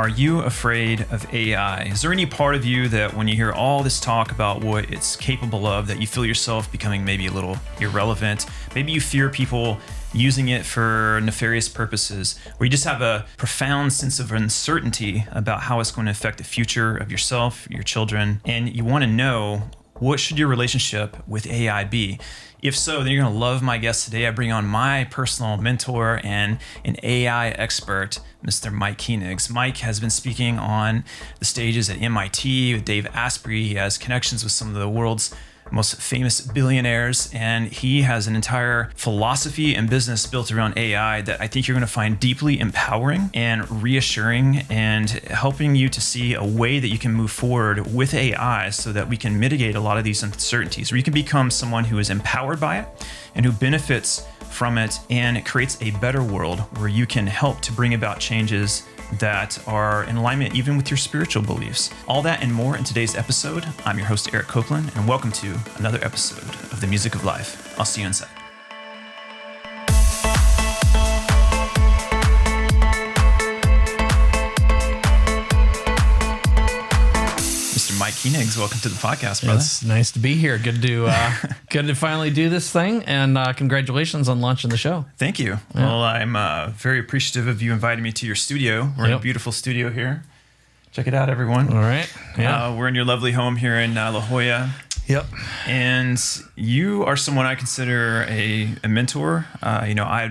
Are you afraid of AI? Is there any part of you that when you hear all this talk about what it's capable of, that you feel yourself becoming maybe a little irrelevant? Maybe you fear people using it for nefarious purposes, or you just have a profound sense of uncertainty about how it's going to affect the future of yourself, your children, and you want to know, what should your relationship with AI be? If so, then you're going to love my guest today. I bring on my personal mentor and an AI expert, Mr. Mike Koenigs. Mike has been speaking on the stages at MIT with Dave Asprey. He has connections with some of the world's most famous billionaires, and he has an entire philosophy and business built around AI that I think you're going to find deeply empowering and reassuring, and helping you to see a way that you can move forward with AI so that we can mitigate a lot of these uncertainties, where you can become someone who is empowered by it and who benefits from it, and it creates a better world where you can help to bring about changes that are in alignment even with your spiritual beliefs. All that and more in today's episode. I'm your host, Eric Coplen, and welcome to another episode of The Music of Life. I'll see you inside. Mr. Mike Koenigs, welcome to the podcast, brother. It's nice to be here. Good to finally do this thing, and congratulations on launching the show. Thank you. Yeah. Well, I'm very appreciative of you inviting me to your studio. We're in a beautiful studio here. Check it out, everyone. All right. Yeah. We're in your lovely home here in La Jolla. Yep. And you are someone I consider a mentor. I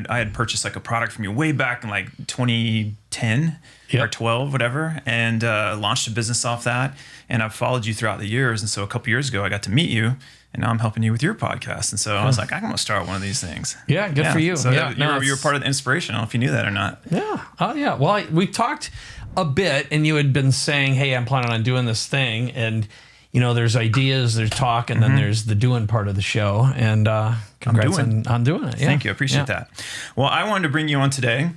had purchased like a product from you way back in like 2010 or 12, whatever, and launched a business off that. And I've followed you throughout the years. And so a couple years ago, I got to meet you, and now I'm helping you with your podcast. And so I was like, I'm going to start one of these things. Yeah, good for you. So you were part of the inspiration. I don't know if you knew that or not. Yeah. Oh, yeah. Well, we talked a bit, and you had been saying, hey, I'm planning on doing this thing. And there's ideas, there's talk, and then there's the doing part of the show. And congrats on doing it. Yeah. Thank you. I appreciate that. Well, I wanted to bring you on today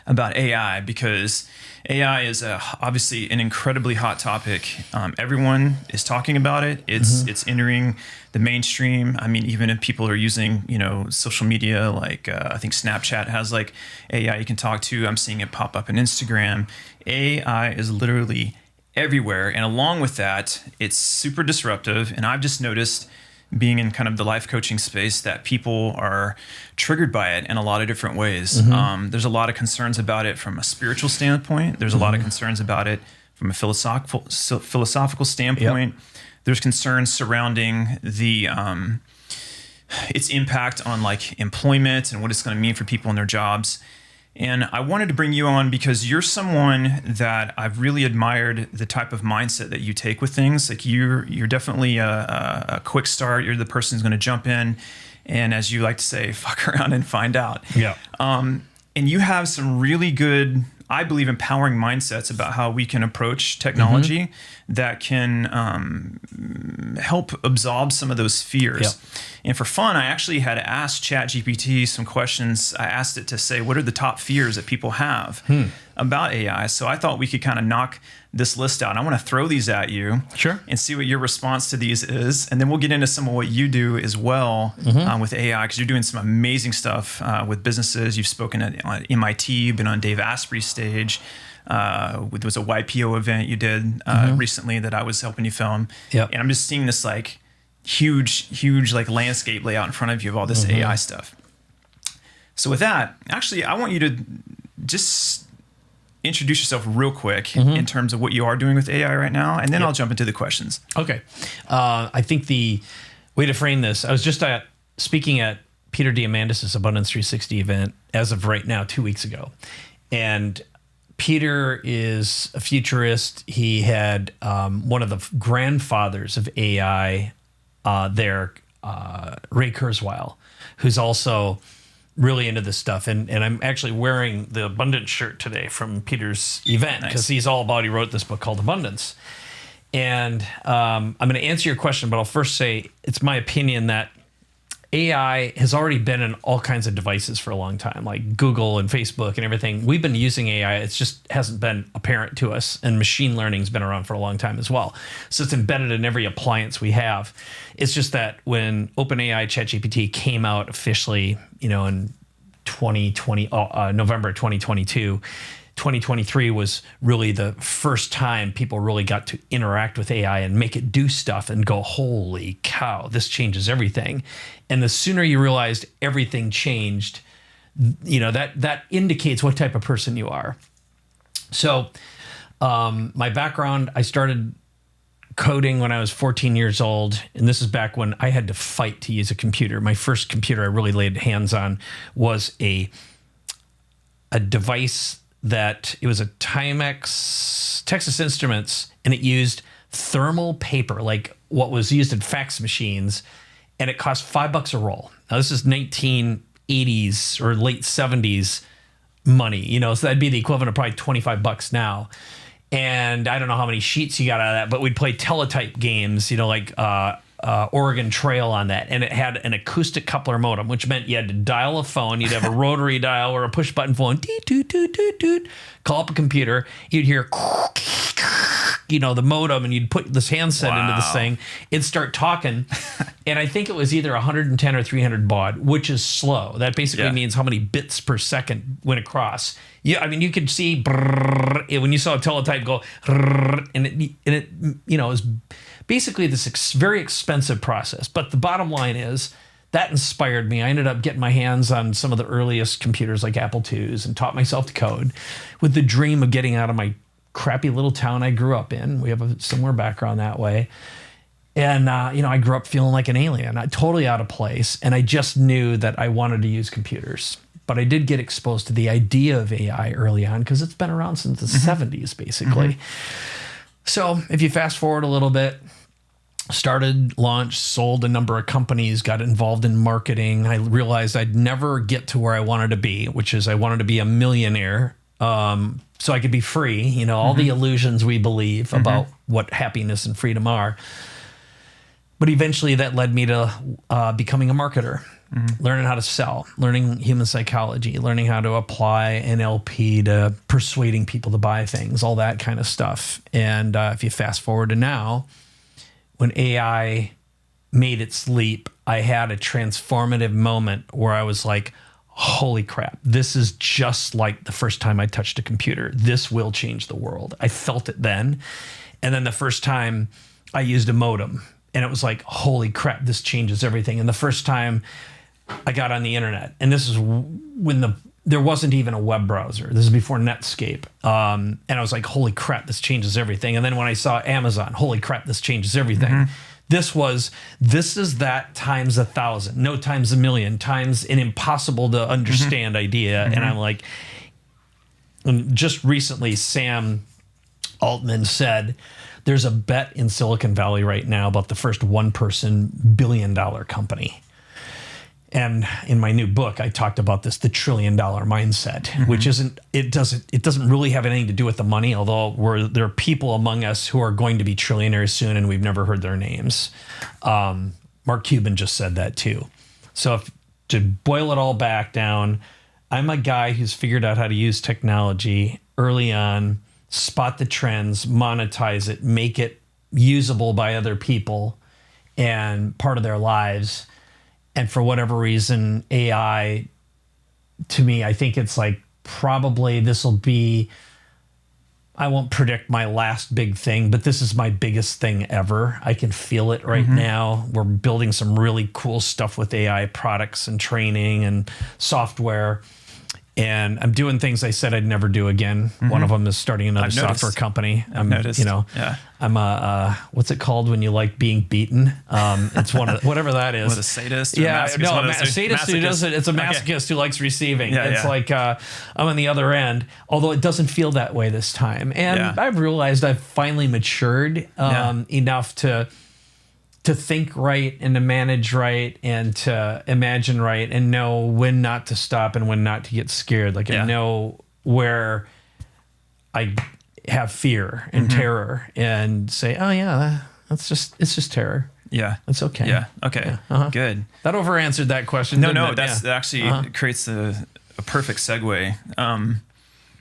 about AI because AI is obviously an incredibly hot topic. Everyone is talking about it. It's entering the mainstream. I mean, even if people are using, social media, like I think Snapchat has like AI you can talk to. I'm seeing it pop up on Instagram. AI is literally everywhere. And along with that, it's super disruptive. And I've just noticed, being in kind of the life coaching space, that people are triggered by it in a lot of different ways. There's a lot of concerns about it from a spiritual standpoint. There's a lot of concerns about it from a philosophical standpoint. There's concerns surrounding the its impact on like employment and what it's going to mean for people in their jobs. And I wanted to bring you on because you're someone that I've really admired the type of mindset that you take with things. Like you're definitely a quick start. You're the person who's going to jump in and, as you like to say, fuck around and find out. Yeah. And you have some really good, I believe, empowering mindsets about how we can approach technology that can help absolve some of those fears. Yep. And for fun, I actually had asked ChatGPT some questions. I asked it to say, what are the top fears that people have about AI? So I thought we could kind of knock this list out. I want to throw these at you. Sure. And see what your response to these is. And then we'll get into some of what you do as well with AI, because you're doing some amazing stuff with businesses. You've spoken at MIT, you've been on Dave Asprey's stage. There was a YPO event you did recently that I was helping you film. Yep. And I'm just seeing this like huge like landscape layout in front of you of all this AI stuff. So with that, actually, I want you to just introduce yourself real quick in terms of what you are doing with AI right now, and then I'll jump into the questions. Okay. I think the way to frame this, I was just speaking at Peter Diamandis' Abundance 360 event as of right now, 2 weeks ago. And Peter is a futurist. He had one of the grandfathers of AI there, Ray Kurzweil, who's also really into this stuff. And I'm actually wearing the Abundance shirt today from Peter's event because he's all about, he wrote this book called Abundance. And I'm going to answer your question, but I'll first say it's my opinion that AI has already been in all kinds of devices for a long time, like Google and Facebook and everything. We've been using AI. It just hasn't been apparent to us. And machine learning has been around for a long time as well. So it's embedded in every appliance we have. It's just that when OpenAI ChatGPT came out officially, in 2020, November 2022, 2023 was really the first time people really got to interact with AI and make it do stuff and go, holy cow, this changes everything. And the sooner you realized everything changed, that indicates what type of person you are. So my background, I started coding when I was 14 years old. And this is back when I had to fight to use a computer. My first computer I really laid hands on was a device that it was a Timex Texas Instruments, and it used thermal paper, like what was used in fax machines, and it cost $5 a roll. Now this is 1980s or late 70s money, so that'd be the equivalent of probably $25 now. And I don't know how many sheets you got out of that, but we'd play teletype games, like Oregon Trail on that. And it had an acoustic coupler modem, which meant you had to dial a phone. You'd have a rotary dial or a push button phone. Call up a computer. You'd hear, the modem, and you'd put this handset into this thing. It'd start talking. And I think it was either 110 or 300 baud, which is slow. That basically means how many bits per second went across. Yeah, I mean, you could see when you saw a teletype go, and it was basically this very expensive process. But the bottom line is that inspired me. I ended up getting my hands on some of the earliest computers like Apple IIs and taught myself to code with the dream of getting out of my crappy little town I grew up in. We have a similar background that way. And, I grew up feeling like an alien, totally out of place. And I just knew that I wanted to use computers. But I did get exposed to the idea of AI early on because it's been around since the 70s, basically. So if you fast forward a little bit, started, launched, sold a number of companies, got involved in marketing. I realized I'd never get to where I wanted to be, which is I wanted to be a millionaire so I could be free, all the illusions we believe about what happiness and freedom are. But eventually that led me to becoming a marketer, learning how to sell, learning human psychology, learning how to apply NLP to persuading people to buy things, all that kind of stuff. And if you fast forward to now, when AI made its leap, I had a transformative moment where I was like, holy crap, this is just like the first time I touched a computer. This will change the world. I felt it then. And then the first time I used a modem, and it was like, holy crap, this changes everything. And the first time I got on the internet, and this is when there wasn't even a web browser. This is before Netscape. And I was like, holy crap, this changes everything. And then when I saw Amazon, holy crap, this changes everything. This is that times 1,000, no times a million, times an impossible to understand idea. And I'm like, and just recently, Sam Altman said, there's a bet in Silicon Valley right now about the first one-person billion-dollar company. And in my new book, I talked about this, the $1 trillion mindset, which it doesn't really have anything to do with the money, although there are people among us who are going to be trillionaires soon and we've never heard their names. Mark Cuban just said that too. So to boil it all back down, I'm a guy who's figured out how to use technology early on, spot the trends, monetize it, make it usable by other people and part of their lives. And for whatever reason, AI, to me, I think it's like probably this will be, I won't predict my last big thing, but this is my biggest thing ever. I can feel it right now. We're building some really cool stuff with AI products and training and software. And I'm doing things I said I'd never do again. One of them is starting another software company. I'm noticed. I'm a, what's it called when you like being beaten? It's one of, whatever that is. What, a sadist? Yeah, a sadist who does it. It's a masochist who likes receiving. It's like, I'm on the other end, although it doesn't feel that way this time. And I've realized I've finally matured enough to think right and to manage right and to imagine right and know when not to stop and when not to get scared. Like I know where I have fear and terror and say, oh yeah, it's just terror. Yeah. It's okay. Yeah. Okay. Good. That over answered that question. No, that actually creates a perfect segue.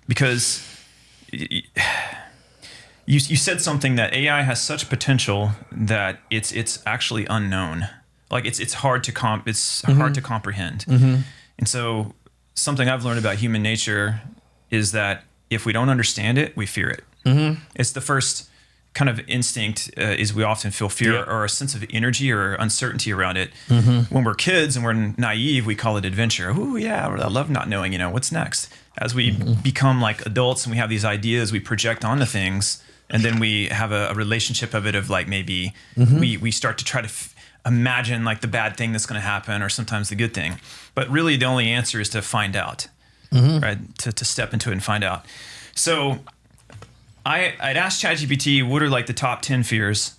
Because You said something that AI has such potential that it's actually unknown. Like it's hard to hard to comprehend. And so something I've learned about human nature is that if we don't understand it, we fear it. It's the first kind of instinct is we often feel fear or a sense of energy or uncertainty around it. When we're kids and we're naive, we call it adventure. Oh yeah, I love not knowing, what's next. As we become like adults and we have these ideas, we project onto things, and then we have a relationship of it of like maybe we start to try to imagine like the bad thing that's going to happen or sometimes the good thing. But really the only answer is to find out, right? To step into it and find out. So I'd asked ChatGPT, what are like the top 10 fears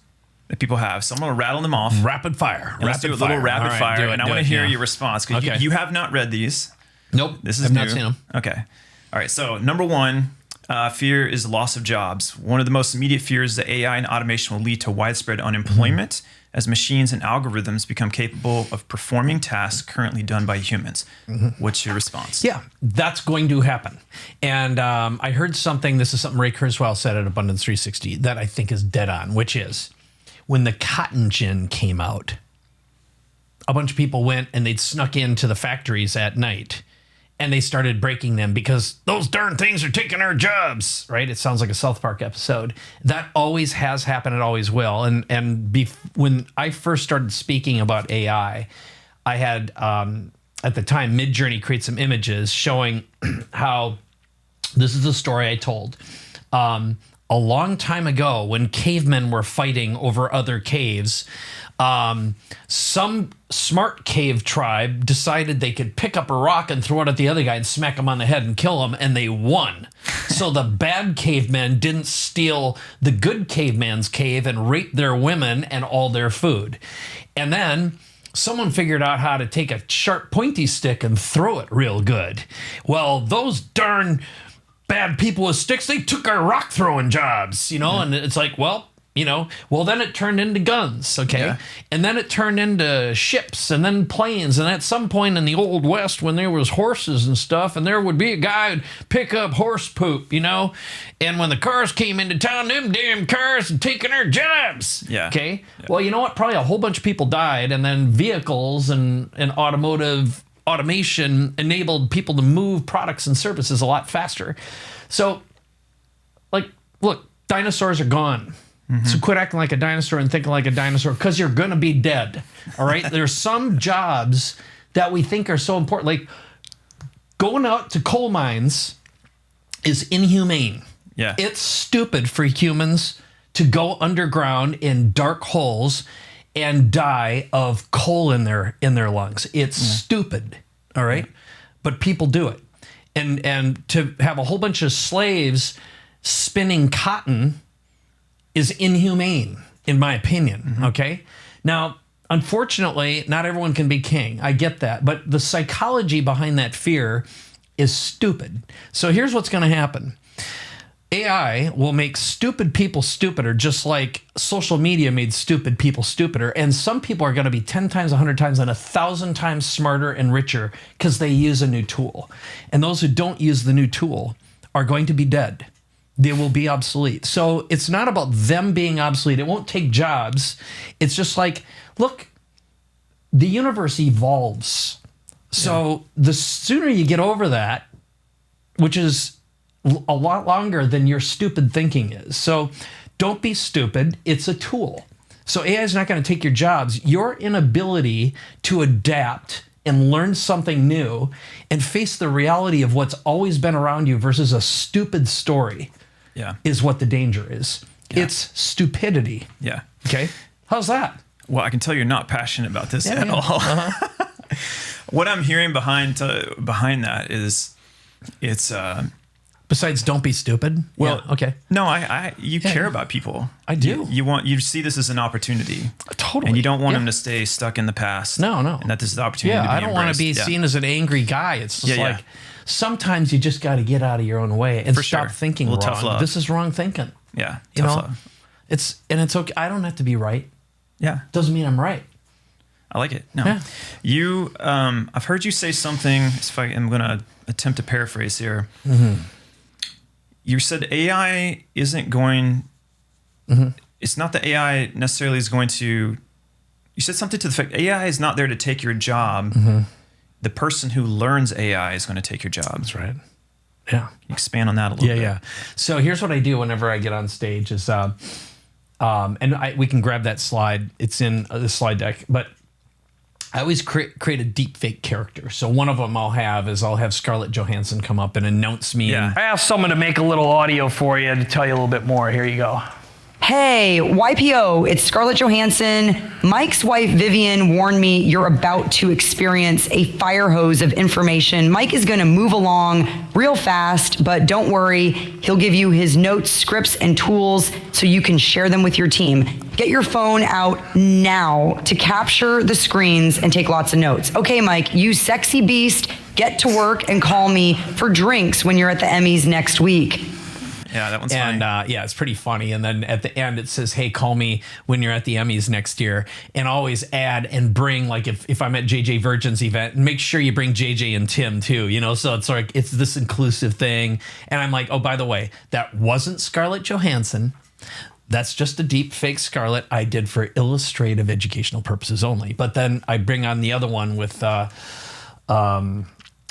that people have? So I'm going to rattle them off. Rapid fire. Let's do a little rapid fire. And I want to hear your response because you have not read these. Nope. This is I've new. not seen them. Okay. All right. So number one, fear is loss of jobs. One of the most immediate fears is that AI and automation will lead to widespread unemployment as machines and algorithms become capable of performing tasks currently done by humans. What's your response? Yeah, that's going to happen. And I heard something, this is something Ray Kurzweil said at Abundance 360 that I think is dead on, which is when the cotton gin came out, a bunch of people went and they'd snuck into the factories at night and they started breaking them because those darn things are taking our jobs, right? It sounds like a South Park episode. That always has happened. It always will. When I first started speaking about AI, I had, at the time, Midjourney create some images showing how, this is a story I told. A long time ago when cavemen were fighting over other caves, some smart cave tribe decided they could pick up a rock and throw it at the other guy and smack him on the head and kill him, and they won. So the bad cavemen didn't steal the good caveman's cave and rape their women and all their food. And then someone figured out how to take a sharp pointy stick and throw it real good. Well, those darn bad people with sticks, they took our rock throwing jobs, and it's like, well, then it turned into guns, okay? Yeah. And then it turned into ships and then planes. And at some point in the Old West when there was horses and stuff, and there would be a guy who'd pick up horse poop, And when the cars came into town, them damn cars had taken our jobs, okay? Yeah. Well, you know what? Probably a whole bunch of people died, and then vehicles and automotive automation enabled people to move products and services a lot faster. So, look, dinosaurs are gone. So quit acting like a dinosaur and thinking like a dinosaur because you're going to be dead, all right? There's some jobs that we think are so important. Like going out to coal mines is inhumane. Yeah. It's stupid for humans to go underground in dark holes and die of coal in their lungs. It's stupid, all right? But people do it. And to have a whole bunch of slaves spinning cotton is inhumane, in my opinion, okay? Now, unfortunately, not everyone can be king. I get that. But the psychology behind that fear is stupid. So here's what's going to happen. AI will make stupid people stupider, just like social media made stupid people stupider. And some people are going to be 10 times, 100 times, and 1,000 times smarter and richer because they use a new tool. And those who don't use the new tool are going to be dead. They will be obsolete. So it's not about them being obsolete. It won't take jobs. It's just like, look, the universe evolves. So the sooner you get over that, which is a lot longer than your stupid thinking is. So don't be stupid. It's a tool. So AI is not going to take your jobs. Your inability to adapt and learn something new and face the reality of what's always been around you versus a stupid story is what the danger is. Yeah. It's stupidity. Yeah. Okay. How's that? Well, I can tell you're not passionate about this at all. What I'm hearing behind that is it's besides don't be stupid. Well, okay. No, you care about people. I do. You see this as an opportunity. Totally. And you don't want them to stay stuck in the past. No. And that this is the opportunity to be I don't want to be embraced. seen as an angry guy. It's just like sometimes you just got to get out of your own way and stop thinking wrong. Tough love. This is wrong thinking. Yeah. Tough love. It's okay. I don't have to be right. Yeah. Doesn't mean I'm right. I like it. No. Yeah. You I've heard you say something, if I'm going to attempt to paraphrase here. You said AI isn't going it's not that AI necessarily is going to you said something to the fact AI is not there to take your job. The person who learns AI is going to take your job. That's right. Yeah. Expand on that a little bit. Yeah. So here's what I do whenever I get on stage is, we can grab that slide. It's in the slide deck, but I always create a deep fake character. So one of them I'll have Scarlett Johansson come up and announce me. Yeah. I asked someone to make a little audio for you to tell you a little bit more. Here you go. Hey, YPO, it's Scarlett Johansson. Mike's wife, Vivian, warned me you're about to experience a fire hose of information. Mike is going to move along real fast, but don't worry. He'll give you his notes, scripts, and tools so you can share them with your team. Get your phone out now to capture the screens and take lots of notes. Okay, Mike, you sexy beast, get to work and call me for drinks when you're at the Emmys next week. Yeah, that one's funny. And it's pretty funny. And then at the end, it says, hey, call me when you're at the Emmys next year. And always add and bring, like if I'm at JJ Virgin's event, make sure you bring JJ and Tim too, so it's like, it's this inclusive thing. And I'm like, oh, by the way, that wasn't Scarlett Johansson. That's just a deep fake Scarlett I did for illustrative educational purposes only. But then I bring on the other one with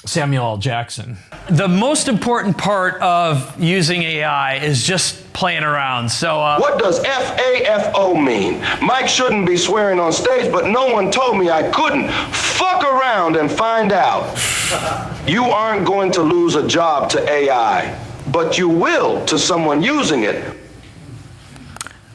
Samuel L. Jackson. The most important part of using AI is just playing around. So what does FAFO mean? Mike shouldn't be swearing on stage, but no one told me I couldn't. Fuck around and find out. You aren't going to lose a job to AI, but you will to someone using it.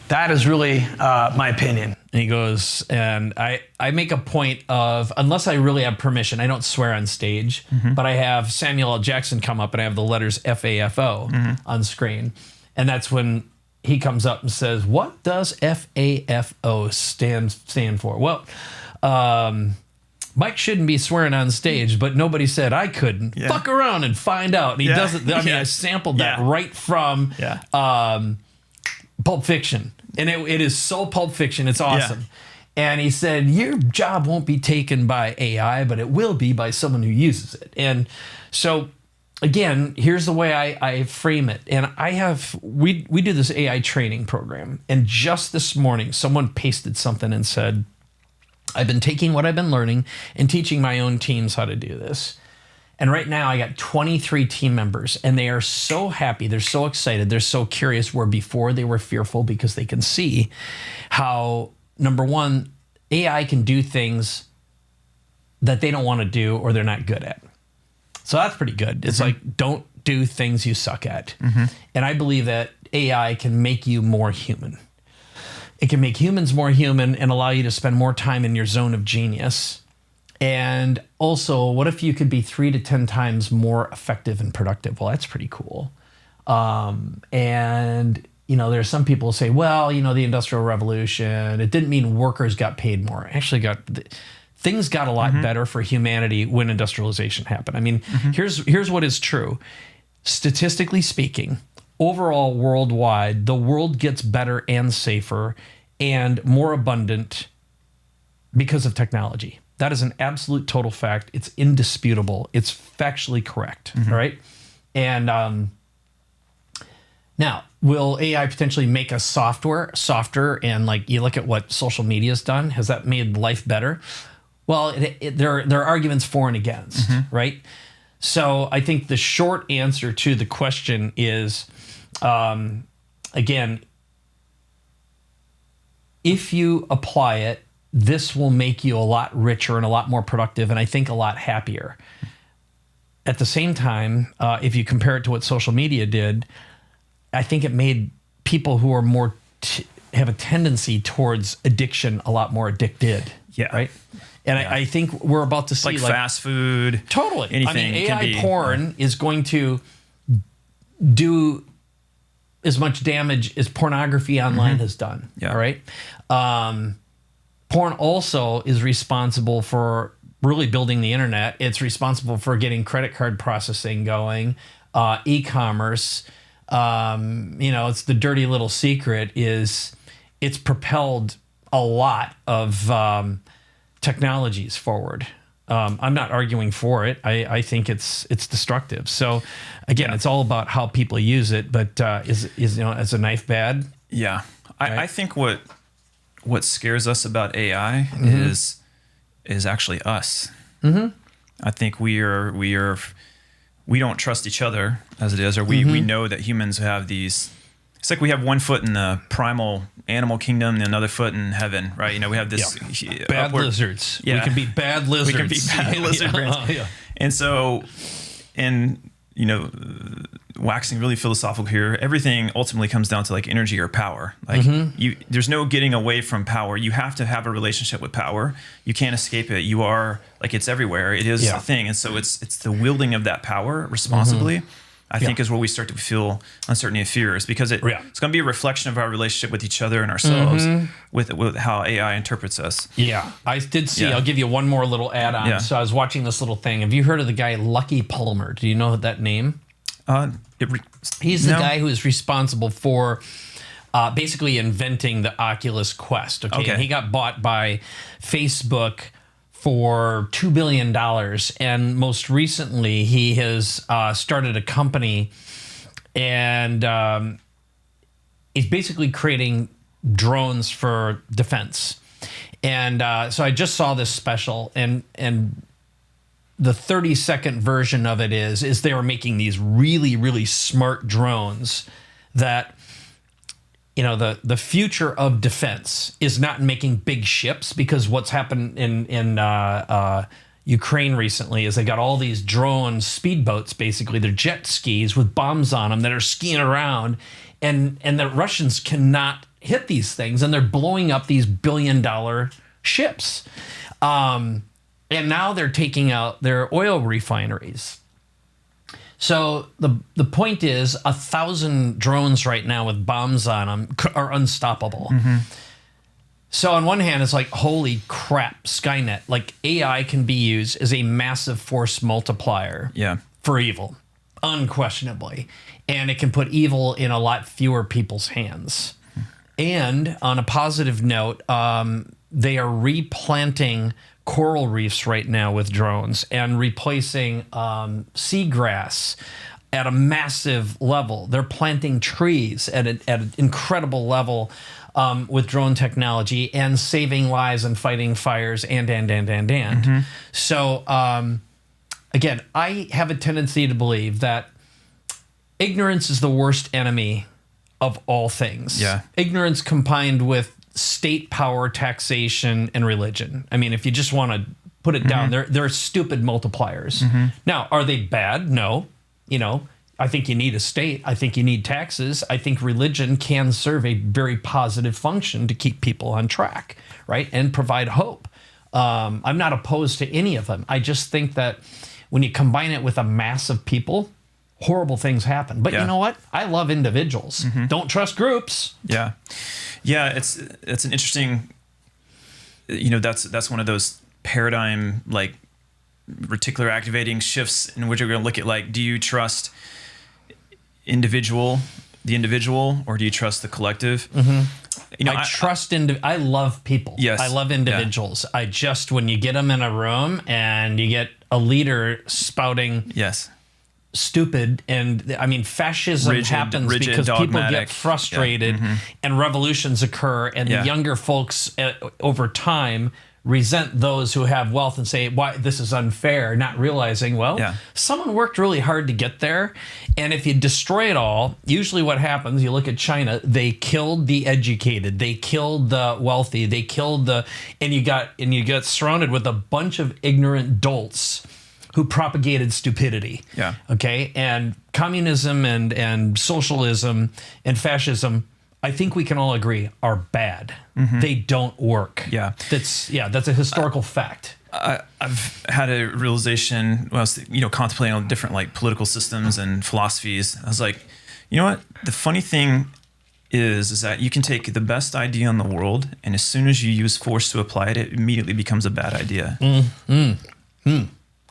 That is really my opinion. And he goes, and I make a point of, unless I really have permission, I don't swear on stage, but I have Samuel L. Jackson come up and I have the letters FAFO on screen. And that's when he comes up and says, what does FAFO stand for? Well, Mike shouldn't be swearing on stage, but nobody said I couldn't. Yeah. Fuck around and find out. And he does it. I mean, I sampled that right from Pulp Fiction. And it is so Pulp Fiction. It's awesome. Yeah. And he said, your job won't be taken by AI, but it will be by someone who uses it. And so, again, here's the way I frame it. And we do this AI training program. And just this morning, someone pasted something and said, I've been taking what I've been learning and teaching my own teams how to do this. And right now I got 23 team members and they are so happy. They're so excited. They're so curious, where before they were fearful, because they can see how, number one, AI can do things that they don't want to do or they're not good at. So that's pretty good. It's like, don't do things you suck at. And I believe that AI can make you more human. It can make humans more human and allow you to spend more time in your zone of genius. And also, what if you could be 3 to 10 times more effective and productive? Well, that's pretty cool. And, there's some people who say, well, the Industrial Revolution, it didn't mean workers got paid more. Actually, things got a lot better for humanity when industrialization happened. I mean, here's what is true. Statistically speaking, overall worldwide, the world gets better and safer and more abundant because of technology. That is an absolute total fact. It's indisputable. It's factually correct, right? And now, will AI potentially make us softer? And like, you look at what social media has done. Has that made life better? Well, there are arguments for and against, right? So I think the short answer to the question is, again, if you apply it, this will make you a lot richer and a lot more productive, and I think a lot happier. At the same time, if you compare it to what social media did, I think it made people who are more have a tendency towards addiction a lot more addicted. Yeah. Right. And I think we're about to see like fast food. Totally. Anything. I mean, AI porn is going to do as much damage as pornography online has done. Yeah. All right. Porn also is responsible for really building the internet. It's responsible for getting credit card processing going, e-commerce. It's the dirty little secret is it's propelled a lot of technologies forward. I'm not arguing for it. I think it's destructive. So again, it's all about how people use it. But is as a knife bad? Yeah, right? I think what scares us about AI is actually us. I think we are we don't trust each other as it is, or we know that humans have these. It's like we have one foot in the primal animal kingdom and another foot in heaven, right? We have this bad lizards. Yeah. We can be bad lizards. We can be bad lizard brains. And so, waxing really philosophical here, everything ultimately comes down to like energy or power. Like there's no getting away from power. You have to have a relationship with power. You can't escape it. You are like, it's everywhere. It is a thing. And so it's the wielding of that power responsibly. I think is where we start to feel uncertainty and fears, because it's going to be a reflection of our relationship with each other and ourselves with how AI interprets us. Yeah. I did see, I'll give you one more little add-on. Yeah. So I was watching this little thing. Have you heard of the guy Lucky Palmer? Do you know that name? He's the guy who is responsible for basically inventing the Oculus Quest. Okay. And he got bought by Facebook for $2 billion. And most recently, he has started a company, and he's basically creating drones for defense. And so I just saw this special, and the 30-second version of it is they were making these really, really smart drones that, the future of defense is not making big ships, because what's happened in Ukraine recently is they got all these drone speedboats, basically. They're jet skis with bombs on them that are skiing around, and the Russians cannot hit these things, and they're blowing up these billion-dollar ships. And now they're taking out their oil refineries. So the point is, 1,000 drones right now with bombs on them are unstoppable. So on one hand, it's like, holy crap, Skynet. Like, AI can be used as a massive force multiplier for evil, unquestionably. And it can put evil in a lot fewer people's hands. And on a positive note, they are replanting coral reefs right now with drones and replacing seagrass at a massive level. They're planting trees at an incredible level with drone technology, and saving lives and fighting fires and. So again, I have a tendency to believe that ignorance is the worst enemy of all things. Ignorance combined with state power, taxation, and religion. I mean, if you just want to put it down, they're stupid multipliers. Now, are they bad? No. I think you need a state. I think you need taxes. I think religion can serve a very positive function to keep people on track, right? And provide hope. I'm not opposed to any of them. I just think that when you combine it with a mass of people, horrible things happen. But you know what? I love individuals. Don't trust groups. Yeah, it's an interesting, that's one of those paradigm, like, reticular activating shifts in which we're going to look at, like, do you trust the individual, or do you trust the collective? I love people. Yes. I love individuals. I just, when you get them in a room and you get a leader spouting stupid, and I mean, fascism happens because dogmatic. People get frustrated and revolutions occur, and the younger folks over time resent those who have wealth and say, why this is unfair, not realizing, someone worked really hard to get there. And if you destroy it all, usually what happens, you look at China, they killed the educated, they killed the wealthy, they killed and you got surrounded with a bunch of ignorant dolts who propagated stupidity. Okay. And communism and socialism and fascism, I think we can all agree, are bad. They don't work. That's a historical fact. I've had a realization when I was, contemplating on different, like, political systems and philosophies. I was like, you know what? The funny thing is that you can take the best idea in the world, and as soon as you use force to apply it, it immediately becomes a bad idea.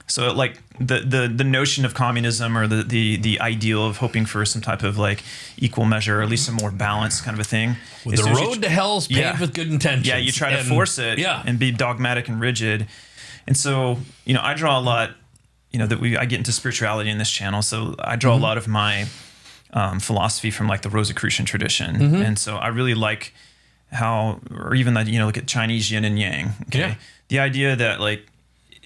So, like, the notion of communism, or the ideal of hoping for some type of, like, equal measure, or at least a more balanced kind of a thing. The road to hell is paved with good intentions. Yeah, you try to force it and be dogmatic and rigid. And so, I draw a lot, I get into spirituality in this channel. So I draw a lot of my philosophy from, like, the Rosicrucian tradition. And so I really like how, or even that, look at Chinese yin and yang. Okay. The idea that, like,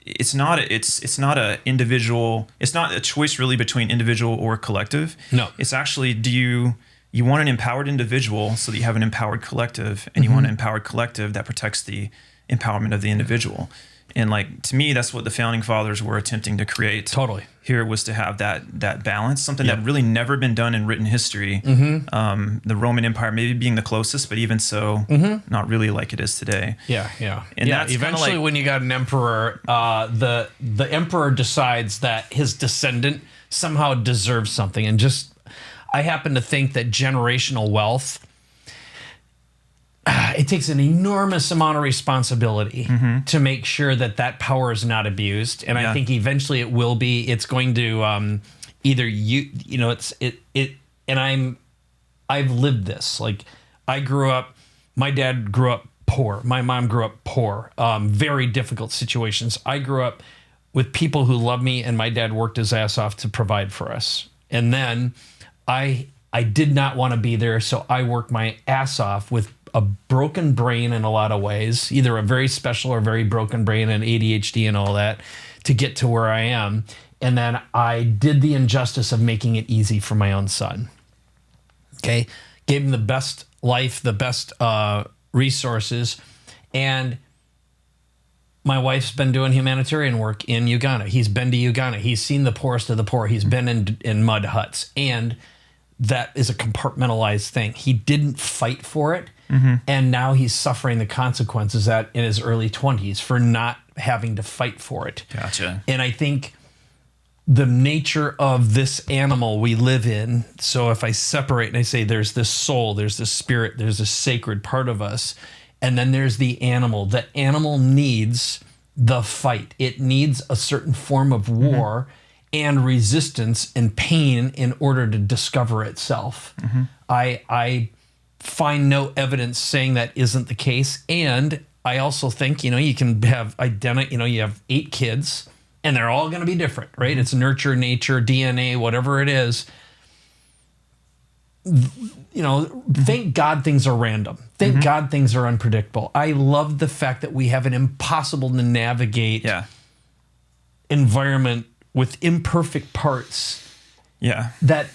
it's not a individual. It's not a choice really between individual or collective. No. It's actually, you want an empowered individual so that you have an empowered collective, and you want an empowered collective that protects the empowerment of the individual. And like, to me, that's what the founding fathers were attempting to create. Totally. Here was to have that balance, something that really never been done in written history. The Roman Empire maybe being the closest, but even so, not really like it is today. Yeah. And that's eventually, when you got an emperor, the emperor decides that his descendant somehow deserves something, and I happen to think that generational wealth. It takes an enormous amount of responsibility to make sure that power is not abused, and I think eventually it will be. It's going to either and I've lived this. Like, I grew up. My dad grew up poor. My mom grew up poor. Very difficult situations. I grew up with people who loved me, and my dad worked his ass off to provide for us. And then I did not want to be there, so I worked my ass off with a broken brain in a lot of ways, either a very special or very broken brain and ADHD and all that, to get to where I am. And then I did the injustice of making it easy for my own son. Okay. Gave him the best life, the best resources. And my wife's been doing humanitarian work in Uganda. He's been to Uganda. He's seen the poorest of the poor. He's been in mud huts. And that is a compartmentalized thing. He didn't fight for it. And now he's suffering the consequences in his early 20s for not having to fight for it. Gotcha. And I think the nature of this animal we live in, so if I separate and I say there's this soul, there's this spirit, there's this sacred part of us, and then there's the animal. The animal needs the fight. It needs a certain form of war and resistance and pain in order to discover itself. I find no evidence saying that isn't the case. And I also think, you can have you have 8 kids and they're all going to be different, right? It's nurture, nature, DNA, whatever it is. Thank God things are random. Thank God things are unpredictable. I love the fact that we have an impossible to navigate environment with imperfect parts. Yeah. That,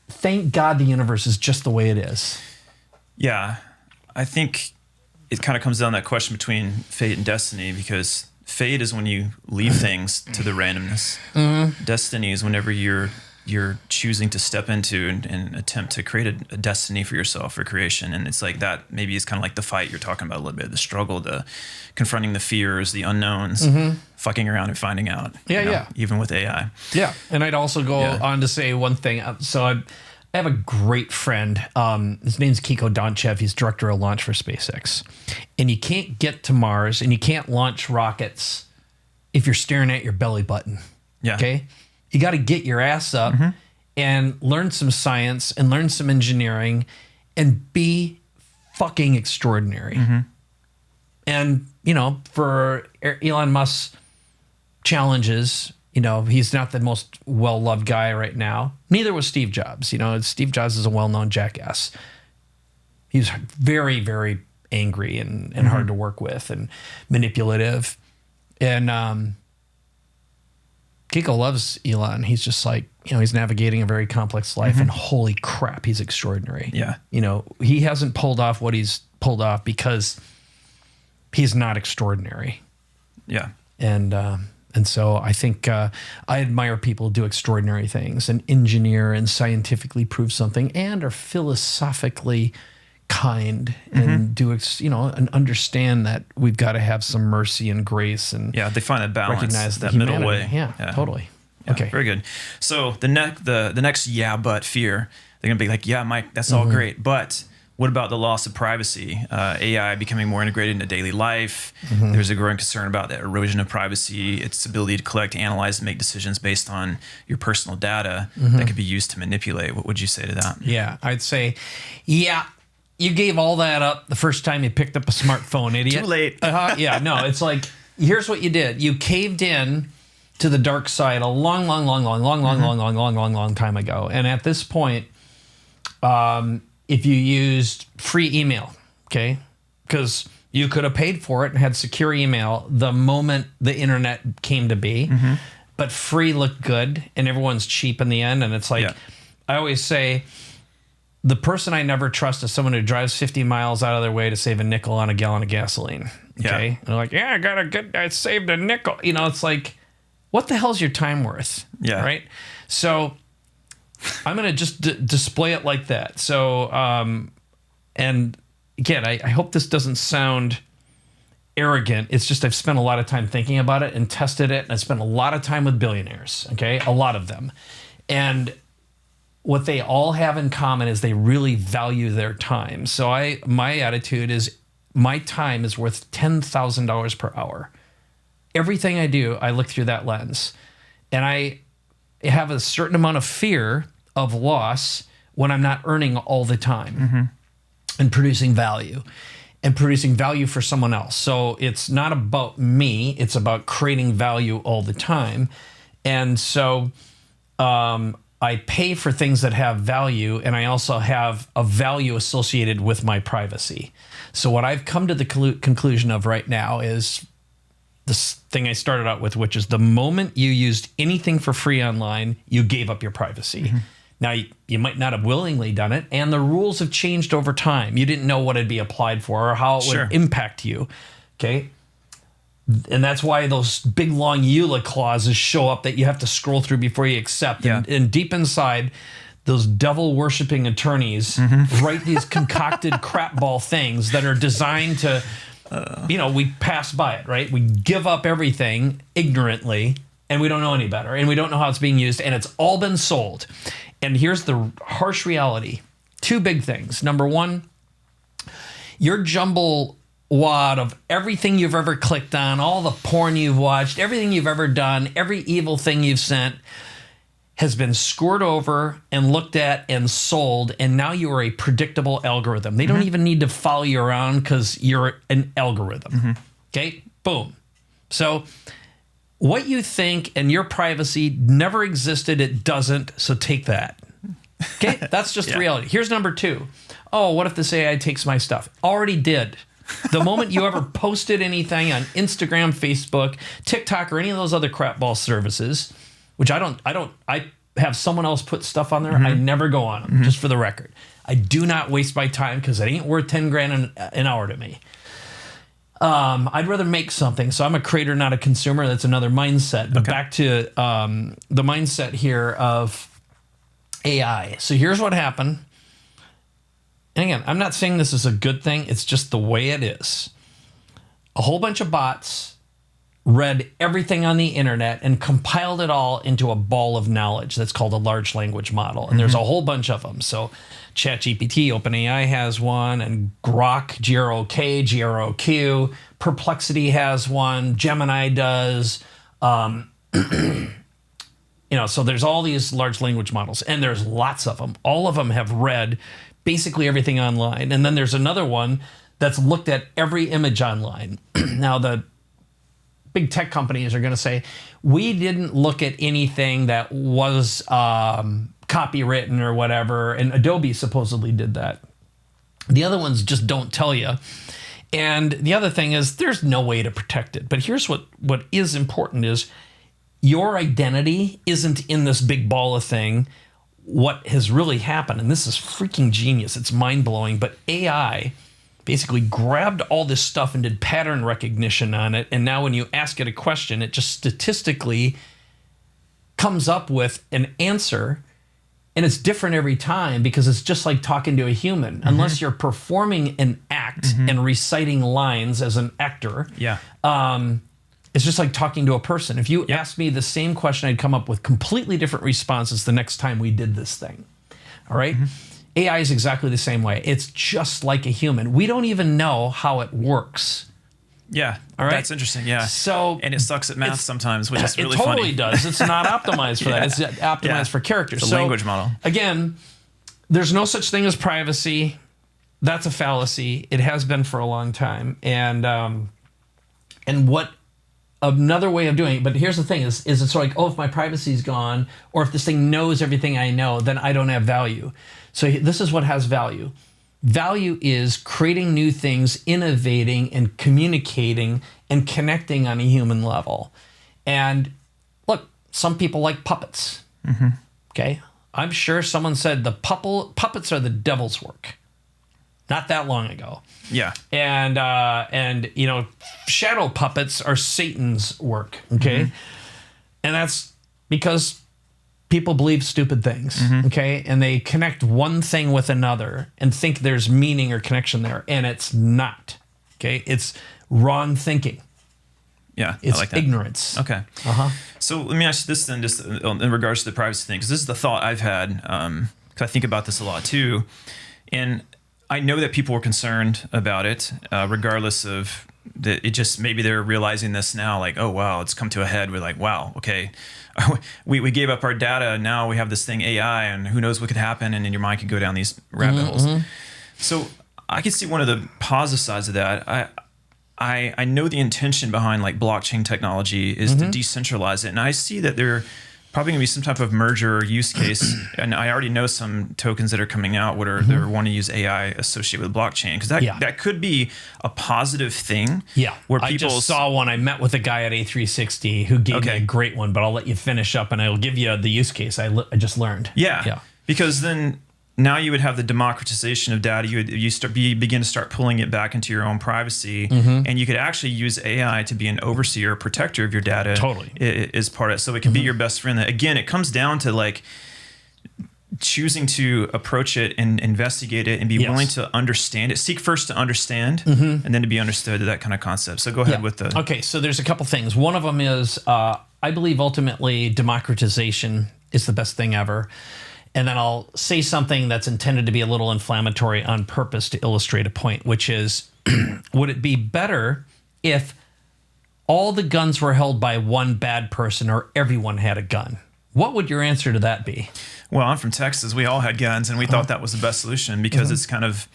thank God the universe is just the way it is. Yeah. I think it kind of comes down to that question between fate and destiny, because fate is when you leave things to the randomness. Destiny is whenever you're choosing to step into and attempt to create a destiny for yourself, for creation. And it's like that maybe is kind of like the fight you're talking about a little bit, the struggle, the confronting the fears, the unknowns, fucking around and finding out. Even with AI. Yeah. And I'd also go on to say one thing. So I have a great friend. His name's Kiko Donchev. He's director of launch for SpaceX. And you can't get to Mars and you can't launch rockets if you're staring at your belly button. Yeah. Okay? You got to get your ass up and learn some science and learn some engineering and be fucking extraordinary. And, for Elon Musk's challenges, he's not the most well-loved guy right now. Neither was Steve Jobs. Steve Jobs is a well-known jackass. He's very, very angry and hard to work with and manipulative. And Kiko loves Elon. He's just like, he's navigating a very complex life, and holy crap, he's extraordinary. Yeah. He hasn't pulled off what he's pulled off because he's not extraordinary. Yeah. And so I think I admire people who do extraordinary things and engineer and scientifically prove something and are philosophically kind and do and understand that we've got to have some mercy and grace and they find that balance, recognize that humanity. middle way. Yeah, totally. Yeah, okay, very good. So the next but fear, they're gonna be like, yeah, Mike, that's all great, but what about the loss of privacy? AI becoming more integrated into daily life. There's a growing concern about the erosion of privacy, its ability to collect, analyze, and make decisions based on your personal data that could be used to manipulate. What would you say to that? Yeah, I'd say, you gave all that up the first time you picked up a smartphone, idiot. Too late. Yeah, no, it's like, here's what you did. You caved in to the dark side a long time ago. And at this point, if you used free email, okay, because You could have paid for it and had secure email the moment the internet came to be. But free looked good, and everyone's cheap in the end. And it's like, I always say, the person I never trust is someone who drives 50 miles out of their way to save a nickel on a gallon of gasoline. Okay. And they're like, I saved a nickel. You know, it's like, what the hell's your time worth? Yeah. Right. So I'm going to just display it like that. So, and again, I hope this doesn't sound arrogant. It's just I've spent a lot of time thinking about it and tested it. And I spent a lot of time with billionaires. Okay. A lot of them. And what they all have in common is they really value their time. So my attitude is my time is worth $10,000 per hour. Everything I do, I look through that lens. And I have a certain amount of fear of loss when I'm not earning all the time and producing value for someone else. So it's not about me, it's about creating value all the time. And so I pay for things that have value, and I also have a value associated with my privacy. So what I've come to the conclusion of right now is this thing I started out with, which is the moment you used anything for free online, you gave up your privacy. Now, you might not have willingly done it, and the rules have changed over time. You didn't know what it'd be applied for or how it would impact you, okay? And that's why those big, long EULA clauses show up that you have to scroll through before you accept. And deep inside, those devil-worshipping attorneys write these concocted crapball things that are designed to, we pass by it, right? We give up everything ignorantly, and we don't know any better, and we don't know how it's being used, and it's all been sold. And here's the harsh reality. Two big things. Number one, your jumble wad of everything you've ever clicked on, all the porn you've watched, everything you've ever done, every evil thing you've sent has been scored over and looked at and sold, and now you are a predictable algorithm. They don't even need to follow you around because you're an algorithm. Okay? Boom. So what you think and your privacy never existed, it doesn't, so take that. Okay? That's just the reality. Here's number two. Oh, what if this AI takes my stuff? Already did. The moment you ever posted anything on Instagram, Facebook, TikTok, or any of those other crapball services, which I have someone else put stuff on there. I never go on them, just for the record. I do not waste my time because it ain't worth 10 grand an hour to me. I'd rather make something. So I'm a creator, not a consumer. That's another mindset. But back to the mindset here of AI. So here's what happened. And again, I'm not saying this is a good thing. It's just the way it is. A whole bunch of bots read everything on the internet and compiled it all into a ball of knowledge that's called a large language model. And there's a whole bunch of them. So ChatGPT, OpenAI has one, and Grok, G-R-O-K, G-R-O-Q, Perplexity has one, Gemini does. So there's all these large language models, and there's lots of them. All of them have read basically everything online. And then there's another one that's looked at every image online. Now, the big tech companies are going to say, we didn't look at anything that was copywritten or whatever. And Adobe supposedly did that. The other ones just don't tell you. And the other thing is there's no way to protect it. But here's what is important is your identity isn't in this big ball of thing. What has really happened, and this is freaking genius, it's mind-blowing, but AI basically grabbed all this stuff and did pattern recognition on it, and now when you ask it a question, it just statistically comes up with an answer, and it's different every time because it's just like talking to a human. Unless you're performing an act and reciting lines as an actor, it's just like talking to a person. If you asked me the same question, I'd come up with completely different responses the next time we did this thing. All right? AI is exactly the same way. It's just like a human. We don't even know how it works. Yeah. All right. That's interesting. Yeah. So, and it sucks at math sometimes, which is really funny. It totally funny. does. It's not optimized for that. It's optimized for characters. It's a language model. Again, there's no such thing as privacy. That's a fallacy. It has been for a long time. And what another way of doing it, but here's the thing is it's sort of like, oh, if my privacy's gone, or if this thing knows everything I know, then I don't have value. So this is what has value. Value is creating new things, innovating, and communicating and connecting on a human level. And look, some people like puppets. Okay? I'm sure someone said the puppets are the devil's work. Not that long ago. Yeah. And you know, shadow puppets are Satan's work. Okay? And that's because people believe stupid things, okay? And they connect one thing with another and think there's meaning or connection there, and it's not, okay? It's wrong thinking. Yeah, It's I like that. ignorance. Okay. So let me ask you this then, just in regards to the privacy thing, because this is the thought I've had, because I think about this a lot too. And I know that people were concerned about it, regardless of that. It just, maybe they're realizing this now, like, oh, wow, it's come to a head. We're like, wow, okay. We gave up our data, and now we have this thing AI, and who knows what could happen, and then your mind could go down these rabbit holes. So I can see one of the positive sides of that. I know the intention behind like blockchain technology is to decentralize it, and I see that there probably gonna be some type of merger or use case, and I already know some tokens that are coming out where they want to use AI associated with blockchain, because that could be a positive thing. Yeah, where I people just saw one. I met with a guy at A360 who gave me a great one, but I'll let you finish up, and I'll give you the use case I just learned. Yeah, because then now you would have the democratization of data. You begin to start pulling it back into your own privacy, and you could actually use AI to be an overseer, protector of your data. Totally, is part of it. So it can be your best friend. Again, it comes down to like choosing to approach it and investigate it and be willing to understand it. Seek first to understand, and then to be understood. That kind of concept. So go ahead with the. Okay, so there's a couple things. One of them is I believe ultimately democratization is the best thing ever. And then I'll say something that's intended to be a little inflammatory on purpose to illustrate a point, which is, would it be better if all the guns were held by one bad person or everyone had a gun? What would your answer to that be? Well, I'm from Texas. We all had guns, and we thought that was the best solution because it's kind of,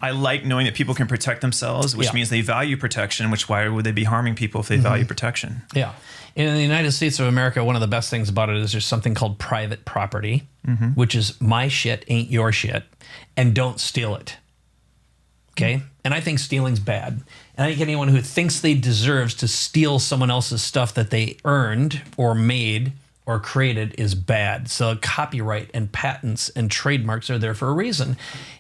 I like knowing that people can protect themselves, which means they value protection, which why would they be harming people if they value protection? Yeah. In the United States of America, one of the best things about it is there's something called private property, which is my shit ain't your shit, and don't steal it. Okay? And I think stealing's bad. And I think anyone who thinks they deserves to steal someone else's stuff that they earned or made or created is bad. So copyright and patents and trademarks are there for a reason.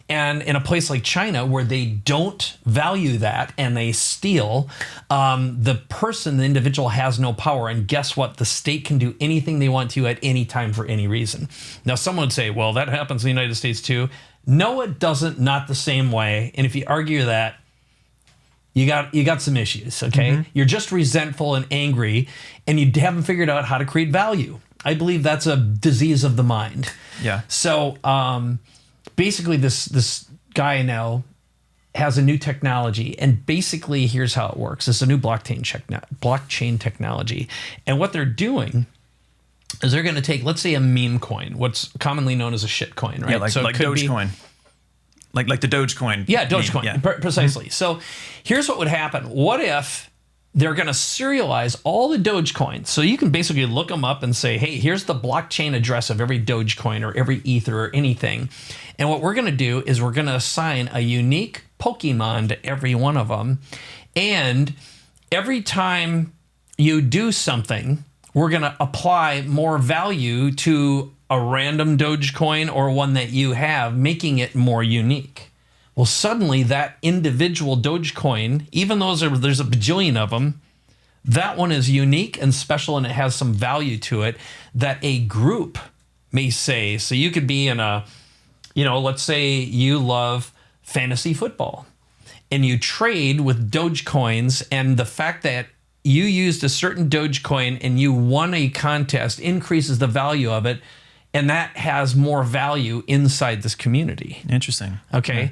And in a place like China where they don't value that and they steal, the individual has no power. And guess what? The state can do anything they want to at any time for any reason. Now, someone would say, well, that happens in the United States too. No, it doesn't, not the same way. And if you argue that, you got some issues, okay? You're just resentful and angry, and you haven't figured out how to create value. I believe that's a disease of the mind. Yeah. So basically, this guy now has a new technology, and basically, here's how it works. It's a new blockchain technology, and what they're doing is they're going to take, let's say, a meme coin, what's commonly known as a shit coin, right? Yeah, like Dogecoin. Like the Dogecoin. Yeah, Dogecoin, yeah. Precisely. So here's what would happen. What if they're going to serialize all the Dogecoins? So you can basically look them up and say, hey, here's the blockchain address of every Dogecoin or every Ether or anything. And what we're going to do is we're going to assign a unique Pokemon to every one of them. And every time you do something, we're going to apply more value to a random Dogecoin or one that you have, making it more unique. Well, suddenly that individual Dogecoin, even though there's a bajillion of them, that one is unique and special, and it has some value to it that a group may say. So you could be in let's say you love fantasy football and you trade with Dogecoins, and the fact that you used a certain Dogecoin and you won a contest increases the value of it. And that has more value inside this community. Interesting. Okay. Yeah.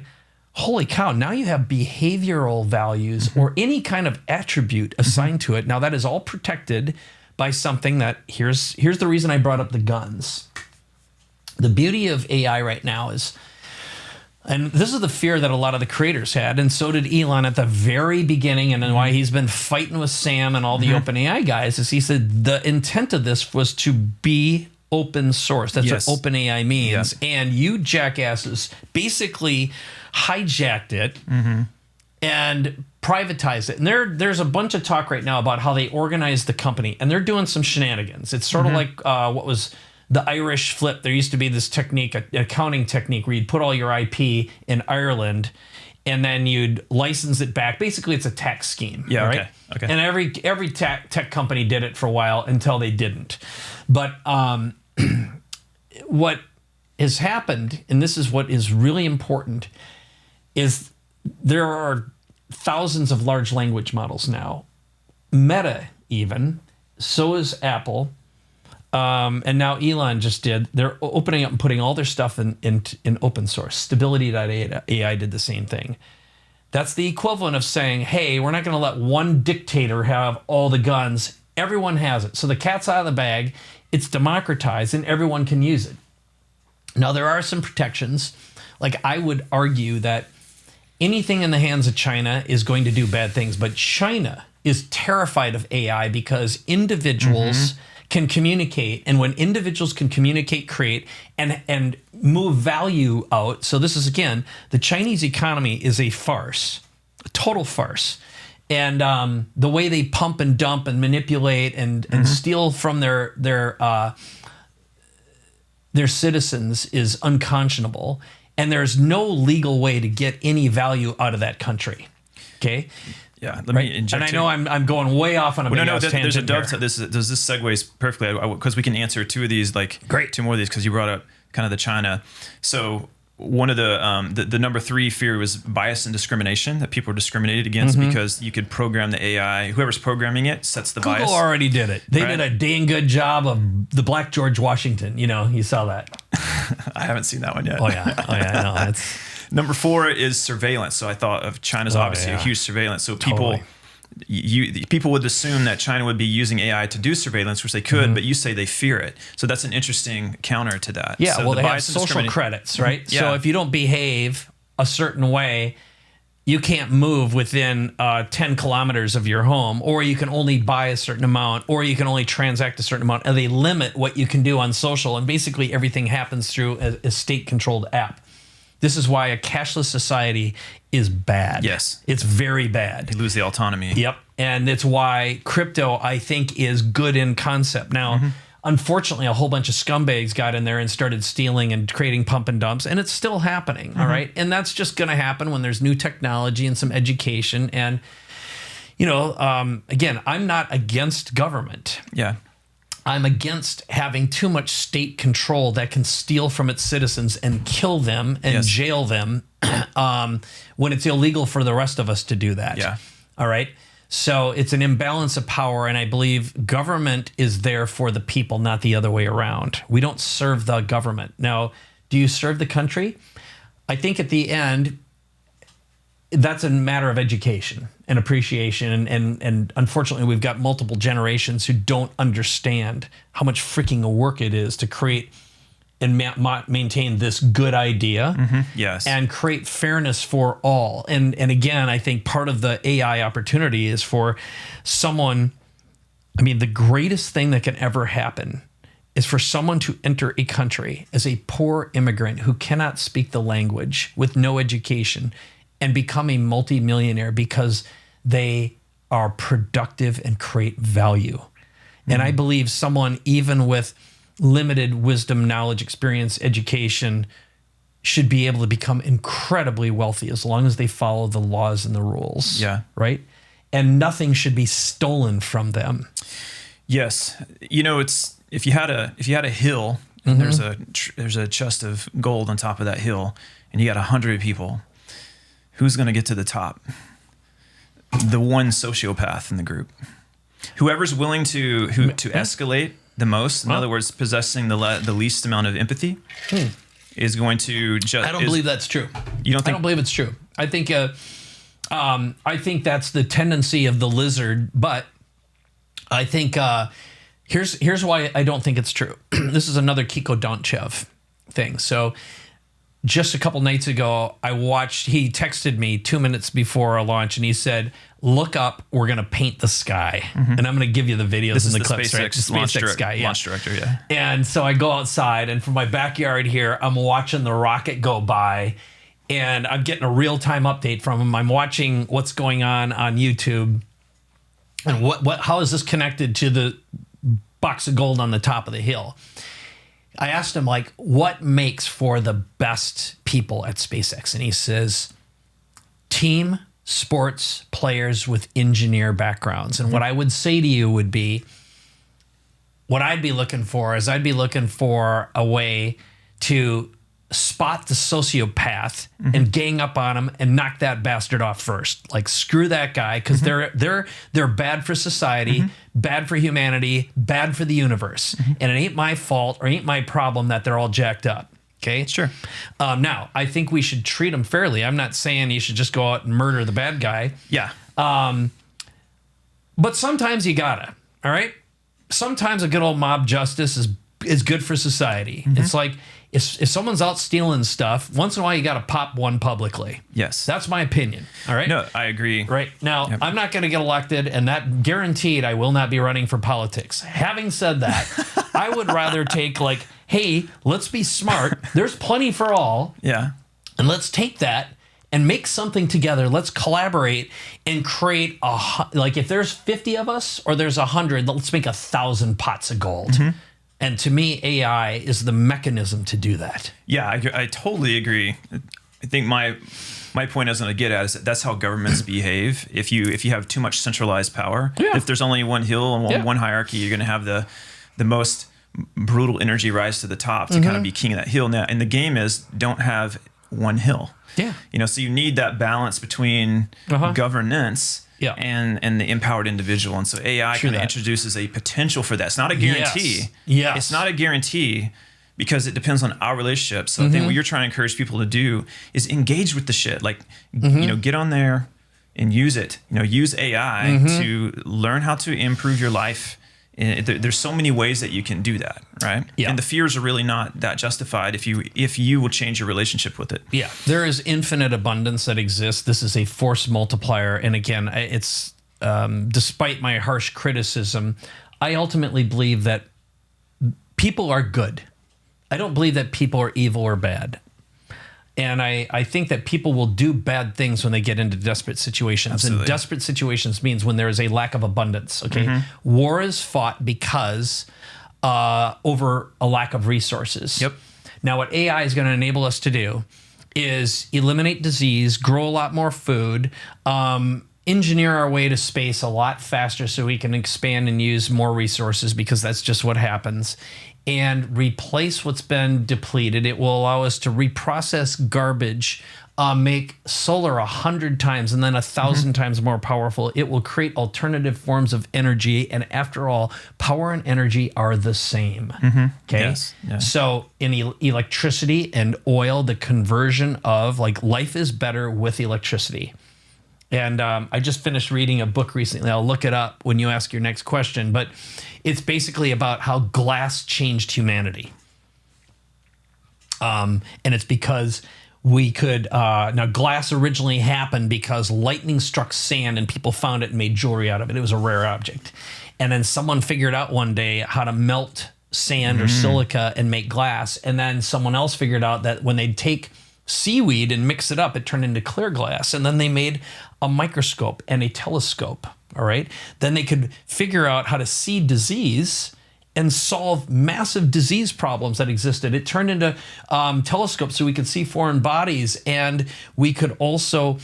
Holy cow. Now you have behavioral values or any kind of attribute assigned to it. Now that is all protected by something that here's the reason I brought up the guns. The beauty of AI right now is, and this is the fear that a lot of the creators had, and so did Elon at the very beginning, and why he's been fighting with Sam and all the OpenAI guys, is he said the intent of this was to be open source. That's Yes. what open AI means. Yeah. And you jackasses basically hijacked it and privatized it. And there's a bunch of talk right now about how they organize the company, and they're doing some shenanigans. It's sort of like what was the Irish flip. There used to be this technique, an accounting technique, where you'd put all your IP in Ireland, and then you'd license it back. Basically, it's a tax scheme. Yeah, right? okay. And every tech company did it for a while until they didn't. But what has happened, and this is what is really important, is there are thousands of large language models now. Meta even, so is Apple, and now Elon just did. They're opening up and putting all their stuff in open source. Stability.ai did the same thing. That's the equivalent of saying, hey, we're not going to let one dictator have all the guns. Everyone has it. So the cat's out of the bag. It's democratized and everyone can use it. Now, there are some protections. Like, I would argue that anything in the hands of China is going to do bad things, but China is terrified of AI because individuals can communicate, and when individuals can communicate, create, and move value out. So this is, again, the Chinese economy is a farce, a total farce. And the way they pump and dump and manipulate and steal from their citizens is unconscionable. And there's no legal way to get any value out of that country. Okay? Yeah, let me inject. And I know I'm going way off on a big tangent. There's a dovetail. This segues perfectly because we can answer two of these, two more of these, because you brought up kind of the China. So one of the number 3 fear was bias and discrimination, that people are discriminated against because you could program the AI. Whoever's programming it sets the bias. Google already did it. They did a dang good job of the Black George Washington. You saw that. I haven't seen that one yet. Oh yeah. No, that's. Number 4 is surveillance. So I thought of China's obviously a huge surveillance. So people would assume that China would be using AI to do surveillance, which they could, but you say they fear it. So that's an interesting counter to that. Yeah, so well, they have social credits, right? Yeah. So if you don't behave a certain way, you can't move within 10 kilometers of your home, or you can only buy a certain amount, or you can only transact a certain amount, and they limit what you can do on social, and basically everything happens through a state-controlled app. This is why a cashless society is bad. Yes. It's very bad. You lose the autonomy. Yep. And it's why crypto, I think, is good in concept. Now, unfortunately, a whole bunch of scumbags got in there and started stealing and creating pump and dumps, and it's still happening, all right? And that's just going to happen when there's new technology and some education. And, again, I'm not against government. Yeah. I'm against having too much state control that can steal from its citizens and kill them and jail them when it's illegal for the rest of us to do that. Yeah. All right. So it's an imbalance of power, and I believe government is there for the people, not the other way around. We don't serve the government. Now, do you serve the country? I think at the end, that's a matter of education and appreciation. And unfortunately, we've got multiple generations who don't understand how much freaking work it is to create and maintain this good idea. Yes. And create fairness for all. And again, I think part of the AI opportunity is for someone, the greatest thing that can ever happen is for someone to enter a country as a poor immigrant who cannot speak the language with no education and become a multimillionaire because they are productive and create value. And I believe someone, even with limited wisdom, knowledge, experience, education, should be able to become incredibly wealthy as long as they follow the laws and the rules. Yeah. Right? And nothing should be stolen from them. Yes. It's if you had a hill and there's a chest of gold on top of that hill, and you got 100 people, who's going to get to the top? The one sociopath in the group. Whoever's willing to escalate the most, in other words, possessing the least amount of empathy, is going to just. I don't believe that's true. You don't think? I don't believe it's true. I think that's the tendency of the lizard, but I think here's why I don't think it's true. This is another Kiko Donchev thing. So just a couple nights ago, he texted me 2 minutes before our launch, and he said, look up, we're going to paint the sky. And I'm going to give you the videos This and is the clips, right? SpaceX guy, yeah. launch director, yeah. And so I go outside, and from my backyard here, I'm watching the rocket go by, and I'm getting a real-time update from him. I'm watching what's going on YouTube, and how is this connected to the box of gold on the top of the hill? I asked him, like, what makes for the best people at SpaceX? And he says, team sports players with engineer backgrounds. And what I would say to you would be, what I'd be looking for is I'd be looking for a way to spot the sociopath and gang up on him and knock that bastard off first. Like, screw that guy, because they're bad for society, bad for humanity, bad for the universe. And it ain't my fault or ain't my problem that they're all jacked up. Okay? Sure. Now, I think we should treat them fairly. I'm not saying you should just go out and murder the bad guy. Yeah. But sometimes you gotta, all right? Sometimes a good old mob justice is good for society. It's like, if someone's out stealing stuff, once in a while you got to pop one publicly. Yes. That's my opinion. All right? No, I agree. Right. Now, I'm not going to get elected, and that guaranteed I will not be running for politics. Having said that, I would rather take, like, hey, let's be smart. There's plenty for all. Yeah. And let's take that and make something together. Let's collaborate and create like, if there's 50 of us or there's 100, let's make 1,000 pots of gold. And to me, AI is the mechanism to do that. Yeah, I totally agree. I think my point I was going to get at is that's how governments behave. If you have too much centralized power, if there's only one hill and one hierarchy, you're going to have the most brutal energy rise to the top to kind of be king of that hill. Now, and the game is don't have one hill. Yeah. So you need that balance between governance and the empowered individual. And so AI kind of introduces a potential for that. It's not a guarantee. Yes. It's not a guarantee because it depends on our relationship. So I think what you're trying to encourage people to do is engage with the shit. Like, get on there and use it. Use AI to learn how to improve your life. And there's so many ways that you can do that, right? Yeah. And the fears are really not that justified if you will change your relationship with it. Yeah. There is infinite abundance that exists. This is a force multiplier. And again, it's despite my harsh criticism, I ultimately believe that people are good. I don't believe that people are evil or bad. And I think that people will do bad things when they get into desperate situations. Absolutely. And desperate situations means when there is a lack of abundance. Okay. War is fought because over a lack of resources. Yep. Now, what AI is going to enable us to do is eliminate disease, grow a lot more food, engineer our way to space a lot faster so we can expand and use more resources, because that's just what happens, and replace what's been depleted. It will allow us to reprocess garbage, make solar 100 times and then 1,000 times more powerful. It will create alternative forms of energy. And after all, power and energy are the same. Okay. Yes. Yeah. So in electricity and oil, the conversion of, like, life is better with electricity. And I just finished reading a book recently. I'll look it up when you ask your next question, but it's basically about how glass changed humanity. And it's because we could, now glass originally happened because lightning struck sand and people found it and made jewelry out of it. It was a rare object. And then someone figured out one day how to melt sand or silica and make glass. And then someone else figured out that when they'd take seaweed and mix it up, it turned into clear glass. And then they made a microscope and a telescope. All right. Then they could figure out how to see disease and solve massive disease problems that existed. It turned into telescopes so we could see foreign bodies, and we could also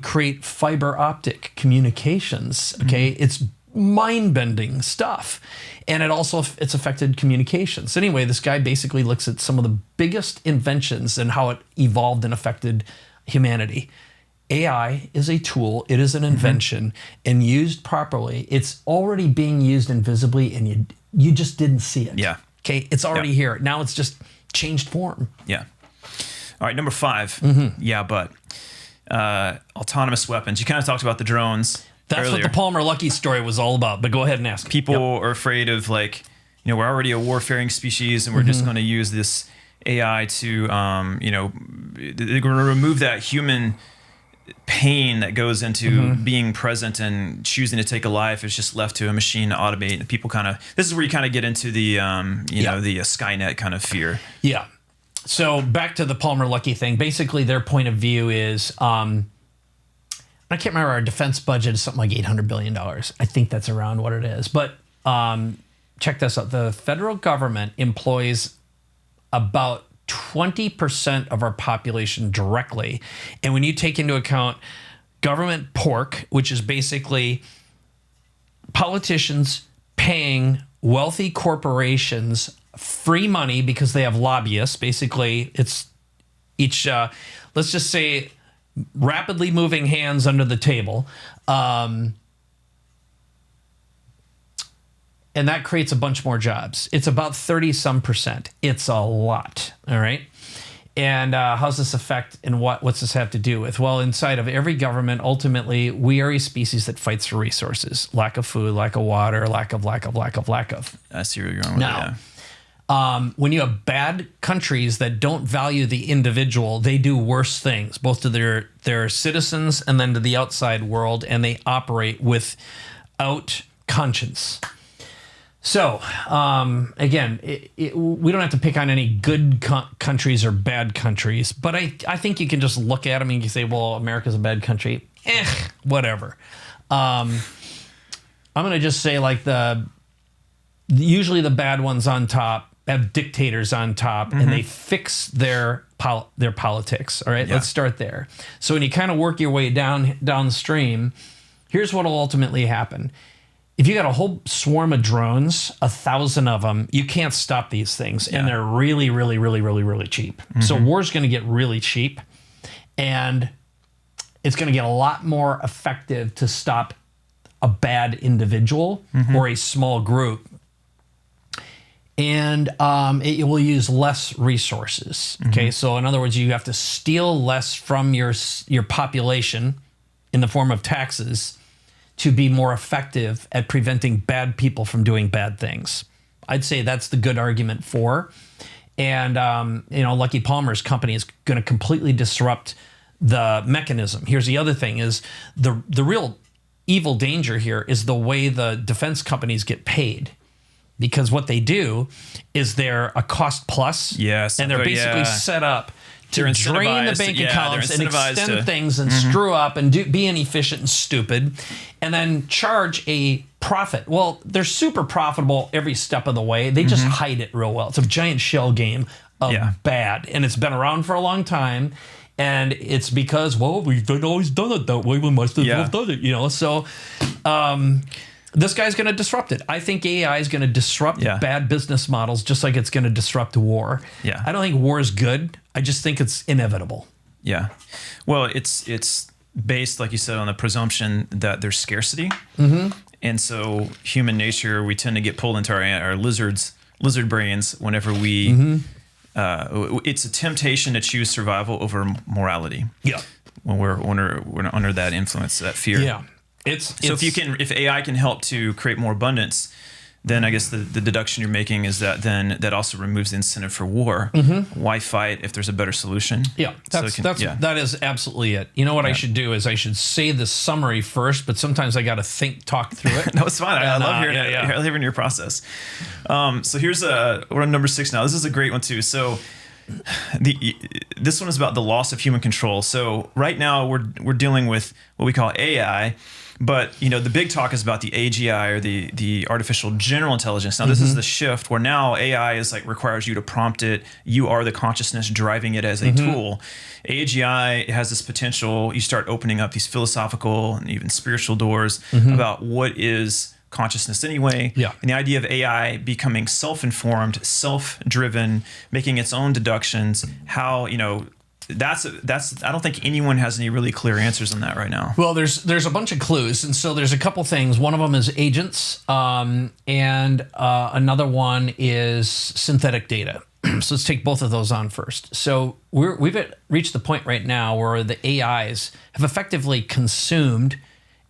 create fiber optic communications. Okay. It's mind-bending stuff. And it's affected communications. Anyway, this guy basically looks at some of the biggest inventions and how it evolved and affected humanity. AI is a tool. It is an invention, and used properly, it's already being used invisibly, and you just didn't see it. Yeah. Okay. It's already here. Now it's just changed form. Yeah. All right. Number 5. Yeah, but autonomous weapons. You kind of talked about the drones. That's earlier. what the Palmer Luckey story was all about. But go ahead and ask. People are afraid of, like, we're already a warfaring species, and we're just going to use this AI to, they're going to remove that human pain that goes into being present and choosing to take a life. It's just left to a machine to automate. And people this is where you kind of get into the, the Skynet kind of fear. Yeah. So back to the Palmer Luckey thing. Basically, their point of view is, I can't remember, our defense budget is something like $800 billion. I think that's around what it is. But check this out. The federal government employs about 20% of our population directly. And when you take into account government pork, which is basically politicians paying wealthy corporations free money because they have lobbyists. Basically, it's each, let's just say, rapidly moving hands under the table. And that creates a bunch more jobs. It's about 30-some%. It's a lot, all right? And how's this affect, and what's this have to do with? Well, inside of every government, ultimately, we are a species that fights for resources. Lack of food, lack of water, lack of. I see where you're going with now, when you have bad countries that don't value the individual, they do worse things, both to their citizens and then to the outside world, and they operate without conscience. So, again, we don't have to pick on any good countries or bad countries, but I think you can just look at them and you can say, well, America's a bad country. Whatever. I'm going to just say, like, usually the bad ones on top have dictators on top, and they fix their politics. All right, let's start there. So when you kind of work your way downstream, here's what will ultimately happen. If you got a whole swarm of drones, 1,000 of them, you can't stop these things, and they're really, really, really, really, really cheap. So war's going to get really cheap, and it's going to get a lot more effective to stop a bad individual or a small group. And it will use less resources. Okay, so in other words, you have to steal less from your population in the form of taxes to be more effective at preventing bad people from doing bad things. I'd say that's the good argument for. And Lucky Palmer's company is going to completely disrupt the mechanism. Here's the other thing: is the real evil danger here is the way the defense companies get paid. Because what they do is they're a cost plus, and they're basically set up to drain the bank accounts and extend things and screw up and be inefficient and stupid, and then charge a profit. Well, they're super profitable every step of the way. They just hide it real well. It's a giant shell game of bad, and it's been around for a long time. And it's because, well, we've always done it that way. We must have done it, So, this guy's going to disrupt it. I think AI is going to disrupt bad business models just like it's going to disrupt war. Yeah. I don't think war is good. I just think it's inevitable. Yeah. Well, it's based, like you said, on the presumption that there's scarcity. And so human nature, we tend to get pulled into our lizard brains whenever we, it's a temptation to choose survival over morality. Yeah. When we're under that influence, that fear. Yeah. If AI can help to create more abundance, then I guess the deduction you're making is that then that also removes the incentive for war. Why fight if there's a better solution? Yeah, that is absolutely it. You know what I should do is I should say the summary first, but sometimes I got to talk through it. No, it's fine. I love hearing it. I love hearing your process. So here's we're on number 6 now. This is a great one too. So this one is about the loss of human control. So right now we're dealing with what we call AI. But, the big talk is about the AGI or the artificial general intelligence. Now, this is the shift where now AI is requires you to prompt it. You are the consciousness driving it as a tool. AGI has this potential. You start opening up these philosophical and even spiritual doors about what is consciousness anyway. Yeah. And the idea of AI becoming self-informed, self-driven, making its own deductions, how, that's I don't think anyone has any really clear answers on that right now. Well, there's a bunch of clues, and so there's a couple things. One of them is agents, and another one is synthetic data. So let's take both of those on first. So we've reached the point right now where the AIs have effectively consumed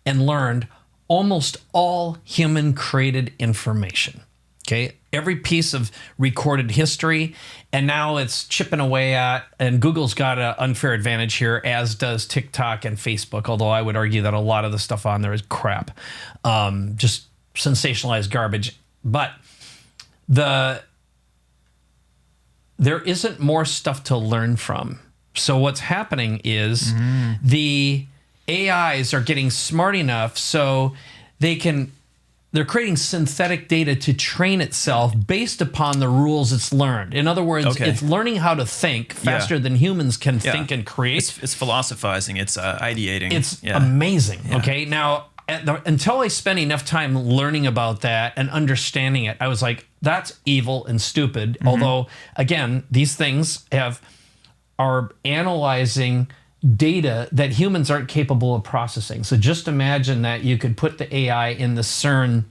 and learned almost all human created information. Okay, every piece of recorded history, and now it's chipping away at, and Google's got an unfair advantage here, as does TikTok and Facebook, although I would argue that a lot of the stuff on there is crap, just sensationalized garbage. But there isn't more stuff to learn from. So what's happening is the AIs are getting smart enough so they're creating synthetic data to train itself based upon the rules it's learned. In other words, it's learning how to think faster than humans can think and create. It's philosophizing. It's ideating. It's amazing. Yeah. Okay. Now, until I spent enough time learning about that and understanding it, I was like, that's evil and stupid. Although, again, these things are analyzing data that humans aren't capable of processing. So just imagine that you could put the AI in the CERN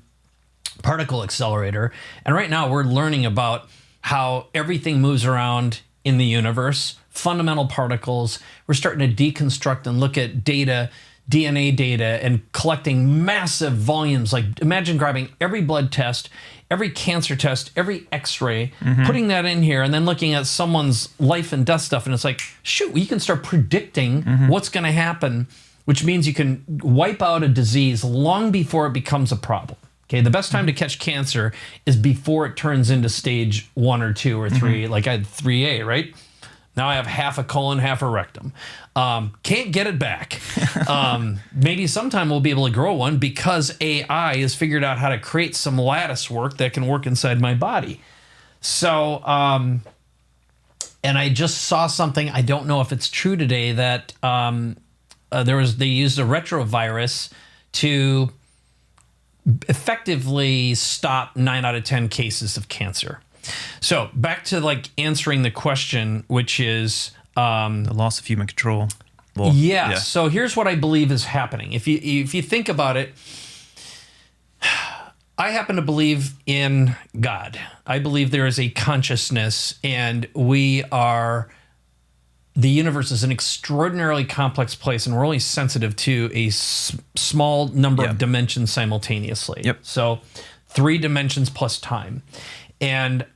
particle accelerator. And right now we're learning about how everything moves around in the universe, fundamental particles. We're starting to deconstruct and look at data, DNA data, and collecting massive volumes. Like, imagine grabbing every blood test, every cancer test, every x-ray, putting that in here, and then looking at someone's life and death stuff. And it's like, shoot, you can start predicting what's going to happen, which means you can wipe out a disease long before it becomes a problem. Okay, the best time to catch cancer is before it turns into stage 1 or 2 or 3. Like I had 3A, right? Now I have half a colon, half a rectum. Can't get it back. Maybe sometime we'll be able to grow one because AI has figured out how to create some lattice work that can work inside my body. So, and I just saw something, I don't know if it's true today, that they used a retrovirus to effectively stop 9 out of 10 cases of cancer. So back to like answering the question, which is the loss of human control. Well, yeah. So here's what I believe is happening. If you think about it, I happen to believe in God. I believe there is a consciousness, and the universe is an extraordinarily complex place, and we're only sensitive to a small number of dimensions simultaneously. Yep. So 3 dimensions plus time. And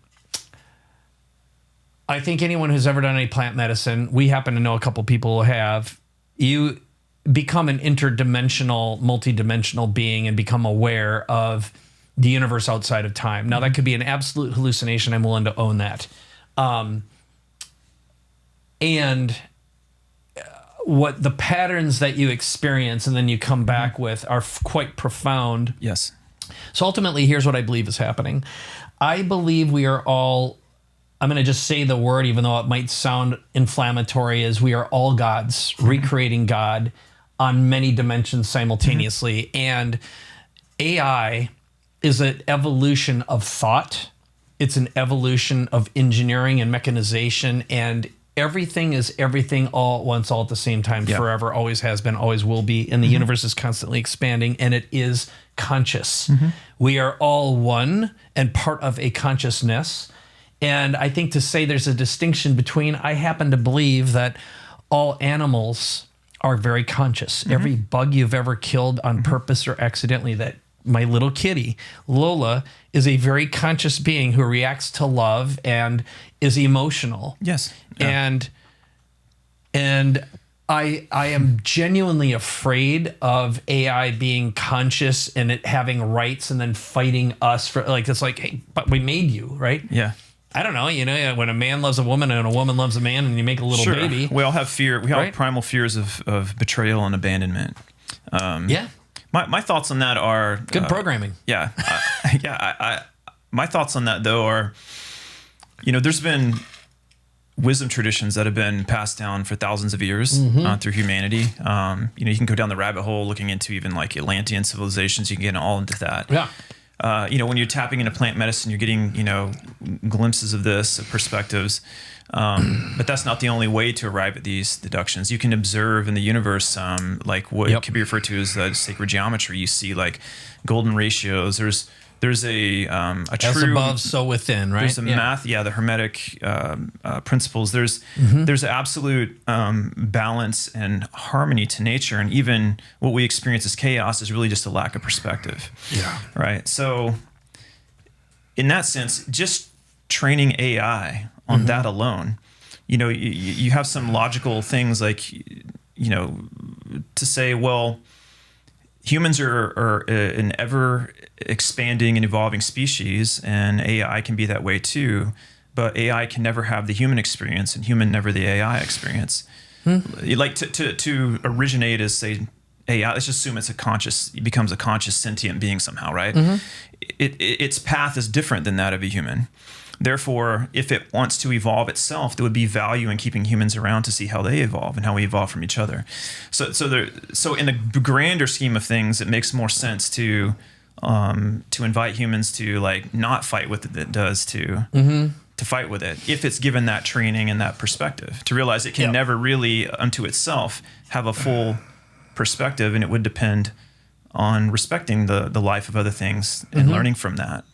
I think anyone who's ever done any plant medicine, we happen to know a couple people who have, you become an interdimensional, multidimensional being and become aware of the universe outside of time. Now, that could be an absolute hallucination. I'm willing to own that. And what the patterns that you experience and then you come back with are quite profound. Yes. So ultimately, here's what I believe is happening. I believe we are all, I'm going to just say the word, even though it might sound inflammatory, is we are all gods, recreating God on many dimensions simultaneously. And AI is an evolution of thought. It's an evolution of engineering and mechanization, and everything is everything all at once, all at the same time, forever, always has been, always will be. And the universe is constantly expanding, and it is conscious. We are all one and part of a consciousness. And I think to say there's a distinction between, I happen to believe that all animals are very conscious. Every bug you've ever killed on purpose or accidentally, that my little kitty, Lola, is a very conscious being who reacts to love and is emotional. Yes. Yeah. And I am genuinely afraid of AI being conscious and it having rights and then fighting us for, like, it's like, hey, but we made you, right? Yeah. I don't know, when a man loves a woman and a woman loves a man and you make a little baby. We all have fear. We all have primal fears of betrayal and abandonment. My thoughts on that are good programming. Yeah. My thoughts on that, though, are, there's been wisdom traditions that have been passed down for thousands of years through humanity. You can go down the rabbit hole looking into even like Atlantean civilizations. You can get all into that. Yeah. When you're tapping into plant medicine, you're getting, glimpses of this, of perspectives. But that's not the only way to arrive at these deductions. You can observe in the universe, like what could be referred to as sacred geometry. You see like golden ratios. There's a as true above, so within, right? There's a math, the Hermetic principles. There's absolute balance and harmony to nature, and even what we experience as chaos is really just a lack of perspective. Yeah. Right. So, in that sense, just training AI on that alone, you have some logical things like, to say, well, humans are an ever expanding and evolving species, and AI can be that way too. But AI can never have the human experience, and human never the AI experience. Like to originate as, say, AI, let's just assume it becomes a conscious sentient being somehow, right? Its path is different than that of a human. Therefore, if it wants to evolve itself, there would be value in keeping humans around to see how they evolve and how we evolve from each other. So in the grander scheme of things, it makes more sense to invite humans to like not fight with it than it does to fight with it, if it's given that training and that perspective, to realize it can never really unto itself have a full perspective, and it would depend on respecting the life of other things and learning from that.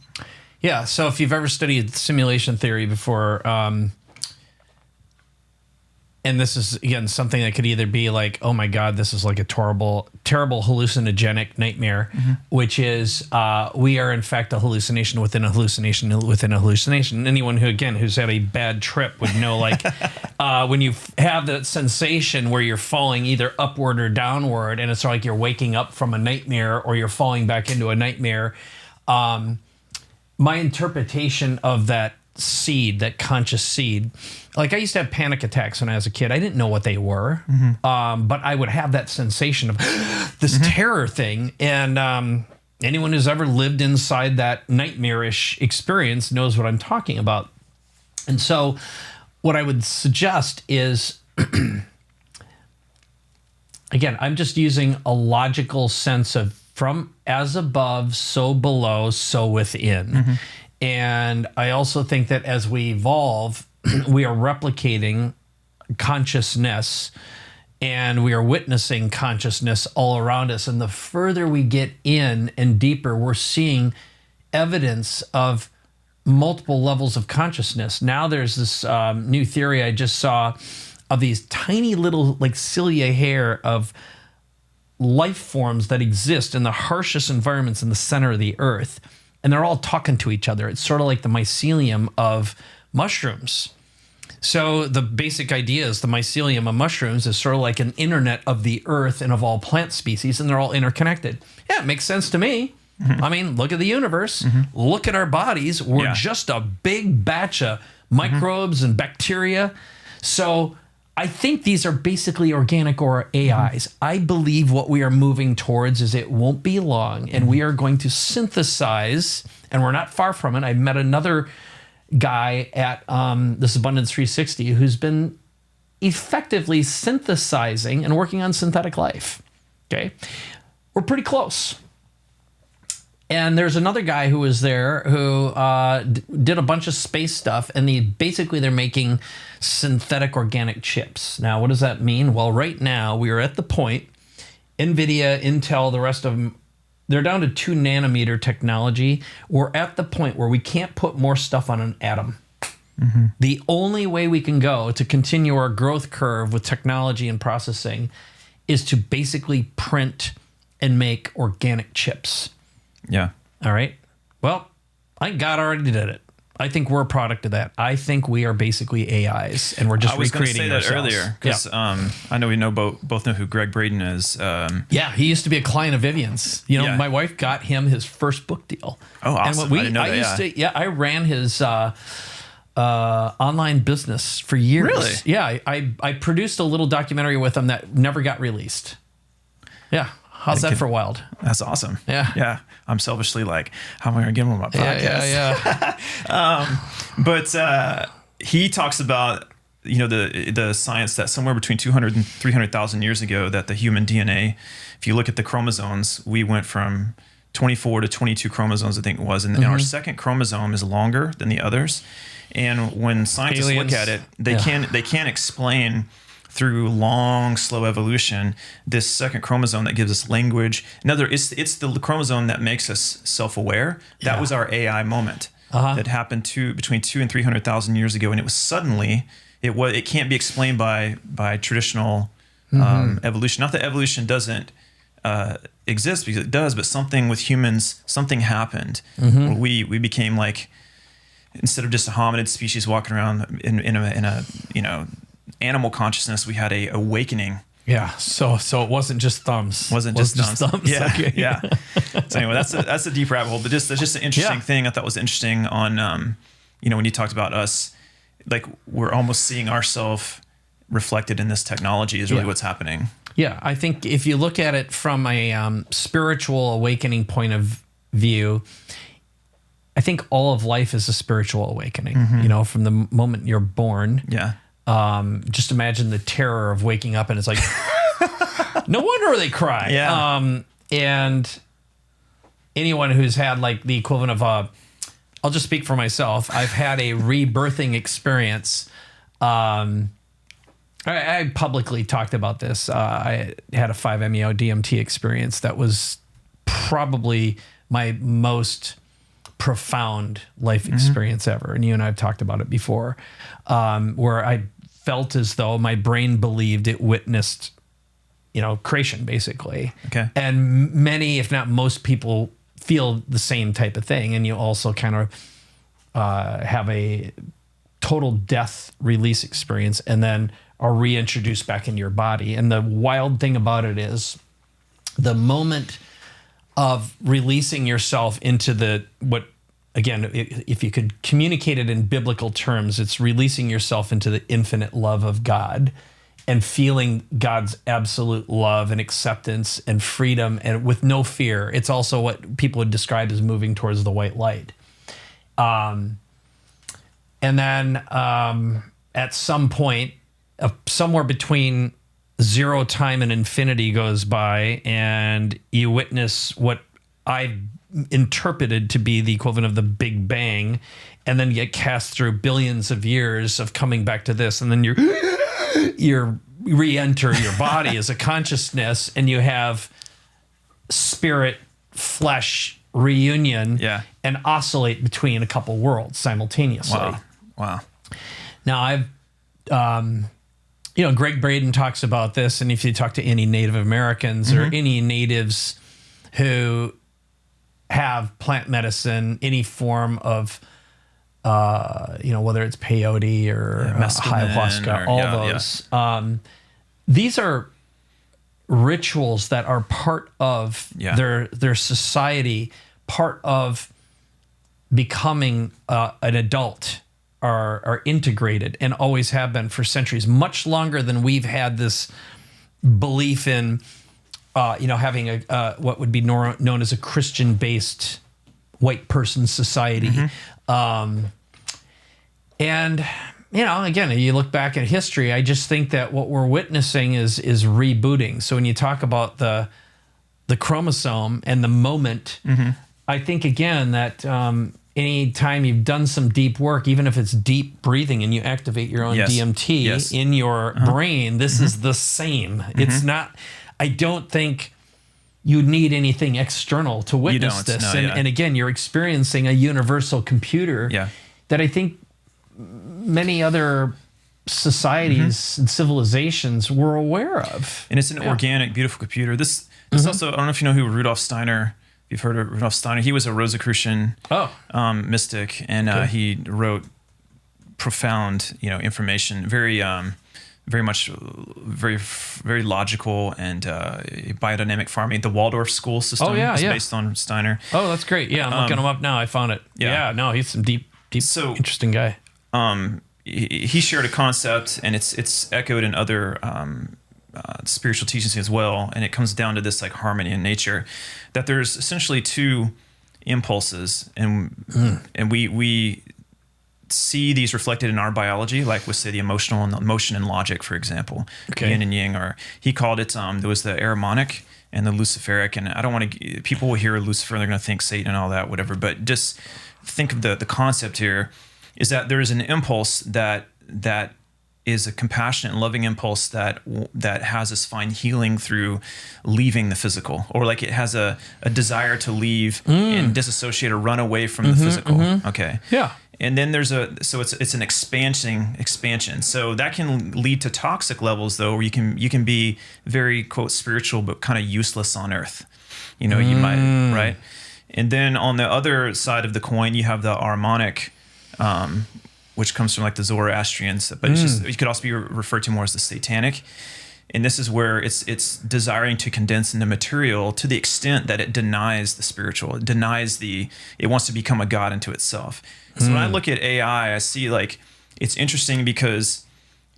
Yeah, so if you've ever studied simulation theory before, and this is, again, something that could either be like, oh my God, this is like a terrible hallucinogenic nightmare, which is we are in fact a hallucination within a hallucination within a hallucination. Anyone who's had a bad trip would know, like, when you have that sensation where you're falling either upward or downward, and it's like you're waking up from a nightmare or you're falling back into a nightmare. My interpretation of that seed, that conscious seed, like I used to have panic attacks when I was a kid. I didn't know what they were, but I would have that sensation of this terror thing. And anyone who's ever lived inside that nightmarish experience knows what I'm talking about. And so what I would suggest is, again, I'm just using a logical sense of from as above, so below, so within. And I also think that as we evolve, we are replicating consciousness, and we are witnessing consciousness all around us. And the further we get in and deeper, we're seeing evidence of multiple levels of consciousness. Now there's this new theory I just saw of these tiny little, like, cilia hair of life forms that exist in the harshest environments in the center of the earth, and they're all talking to each other. It's sort of like the mycelium of mushrooms. So the basic idea is the mycelium of mushrooms is sort of like an internet of the earth and of all plant species, and they're all interconnected. Yeah, it makes sense to me. I mean, look at the universe. Look at our bodies. We're just a big batch of microbes and bacteria. So I think these are basically organic or AIs. I believe what we are moving towards is it won't be long, and we are going to synthesize, and we're not far from it. I met another guy at this Abundance 360 who's been effectively synthesizing and working on synthetic life. Okay, we're pretty close. And there's another guy who was there who did a bunch of space stuff, and they're making synthetic organic chips. Now, what does that mean? Well, right now we are at the point, NVIDIA, Intel, the rest of them, they're down to 2 nanometer technology. We're at the point where we can't put more stuff on an atom. The only way we can go to continue our growth curve with technology and processing is to basically print and make organic chips. Yeah. All right. Well, I think God already did it. I think we're a product of that. I think we are basically AIs, and we're just recreating ourselves. I was going to say that earlier, because I know we both know who Greg Braden is. Yeah, he used to be a client of Vivian's. My wife got him his first book deal. Oh, awesome! And I didn't know that. I ran his online business for years. Really? Yeah, I produced a little documentary with him that never got released. Yeah. How's that for wild? That's awesome. Yeah. Yeah. I'm selfishly like, how am I going to get him on my podcast? Yeah. But he talks about, the science that somewhere between 200 and 300,000 years ago, that the human DNA, if you look at the chromosomes, we went from 24 to 22 chromosomes, I think it was. And our second chromosome is longer than the others. And when scientists look at it, they can't explain through long, slow evolution, this second chromosome that gives us language. It's the chromosome that makes us self-aware. That was our AI moment that happened between 200 and 300,000 years ago, and it was suddenly it can't be explained by traditional evolution. Not that evolution doesn't exist, because it does, but something with humans, something happened. Where we became like, instead of just a hominid species walking around in a animal consciousness, we had a awakening. Yeah. So it wasn't just thumbs. Wasn't just thumbs. Yeah. Okay. Yeah. So anyway, that's a deep rabbit hole, but that's just an interesting thing I thought was interesting on, when you talked about us, like we're almost seeing ourselves reflected in this technology is really what's happening. Yeah. I think if you look at it from a spiritual awakening point of view, I think all of life is a spiritual awakening, from the moment you're born. Yeah. Just imagine the terror of waking up and it's like, no wonder they cry. Yeah. And anyone who's had like the equivalent of I'll just speak for myself. I've had a rebirthing experience. I publicly talked about this. I had a 5-MeO DMT experience that was probably my most profound life experience ever. And you and I have talked about it before, where I felt as though my brain believed it witnessed, creation basically. Okay. And many, if not most people feel the same type of thing. And you also kind of have a total death release experience and then are reintroduced back into your body. And the wild thing about it is the moment of releasing yourself into again, if you could communicate it in biblical terms, it's releasing yourself into the infinite love of God and feeling God's absolute love and acceptance and freedom and with no fear. It's also what people would describe as moving towards the white light. And then at some point, somewhere between zero time and infinity goes by, and you witness what I interpreted to be the equivalent of the Big Bang, and then get cast through billions of years of coming back to this, and then you re-enter your body as a consciousness, and you have spirit flesh reunion and oscillate between a couple worlds simultaneously. Wow. Now I've Greg Braden talks about this, and if you talk to any Native Americans or any natives who have plant medicine, any form of, whether it's peyote or ayahuasca, all those. These are rituals that are part of their society, part of becoming an adult, are integrated and always have been for centuries, much longer than we've had this belief in having a what would be known as a Christian-based white person society. And again, you look back at history, I just think that what we're witnessing is rebooting. So when you talk about the chromosome and the moment, I think again that any time you've done some deep work, even if it's deep breathing and you activate your own DMT in your brain, this is the same. It's not. I don't think you need anything external to witness this. And again, you're experiencing a universal computer that I think many other societies and civilizations were aware of. And it's an organic, beautiful computer. This also, I don't know if you know who Rudolf Steiner, if you've heard of Rudolf Steiner, he was a Rosicrucian mystic, and he wrote profound, information, very much very logical and biodynamic farming. The Waldorf school system is based on Steiner. Oh, that's great. Yeah, I'm looking him up now. I found it. Yeah, no, he's some deep, interesting guy. He shared a concept, and it's echoed in other spiritual teachings as well. And it comes down to this like harmony in nature, that there's essentially two impulses, and we see these reflected in our biology, like with say the emotion and logic, for example, yin and yang, or he called it there was the Ahrimanic and the Luciferic. And I don't want to, people will hear Lucifer and they're going to think Satan and all that, whatever, but just think of the concept here is that there is an impulse that is a compassionate and loving impulse that has us find healing through leaving the physical, or like it has a desire to leave and disassociate or run away from the physical. Okay. Yeah. And then it's an expansion. So that can lead to toxic levels though, where you can be very quote spiritual but kind of useless on earth. You might, right? And then on the other side of the coin, you have the Ahrimanic, which comes from like the Zoroastrians, but it could also be referred to more as the Satanic. And this is where it's desiring to condense into material to the extent that it denies the spiritual. It wants to become a god unto itself. So when I look at AI, I see like it's interesting because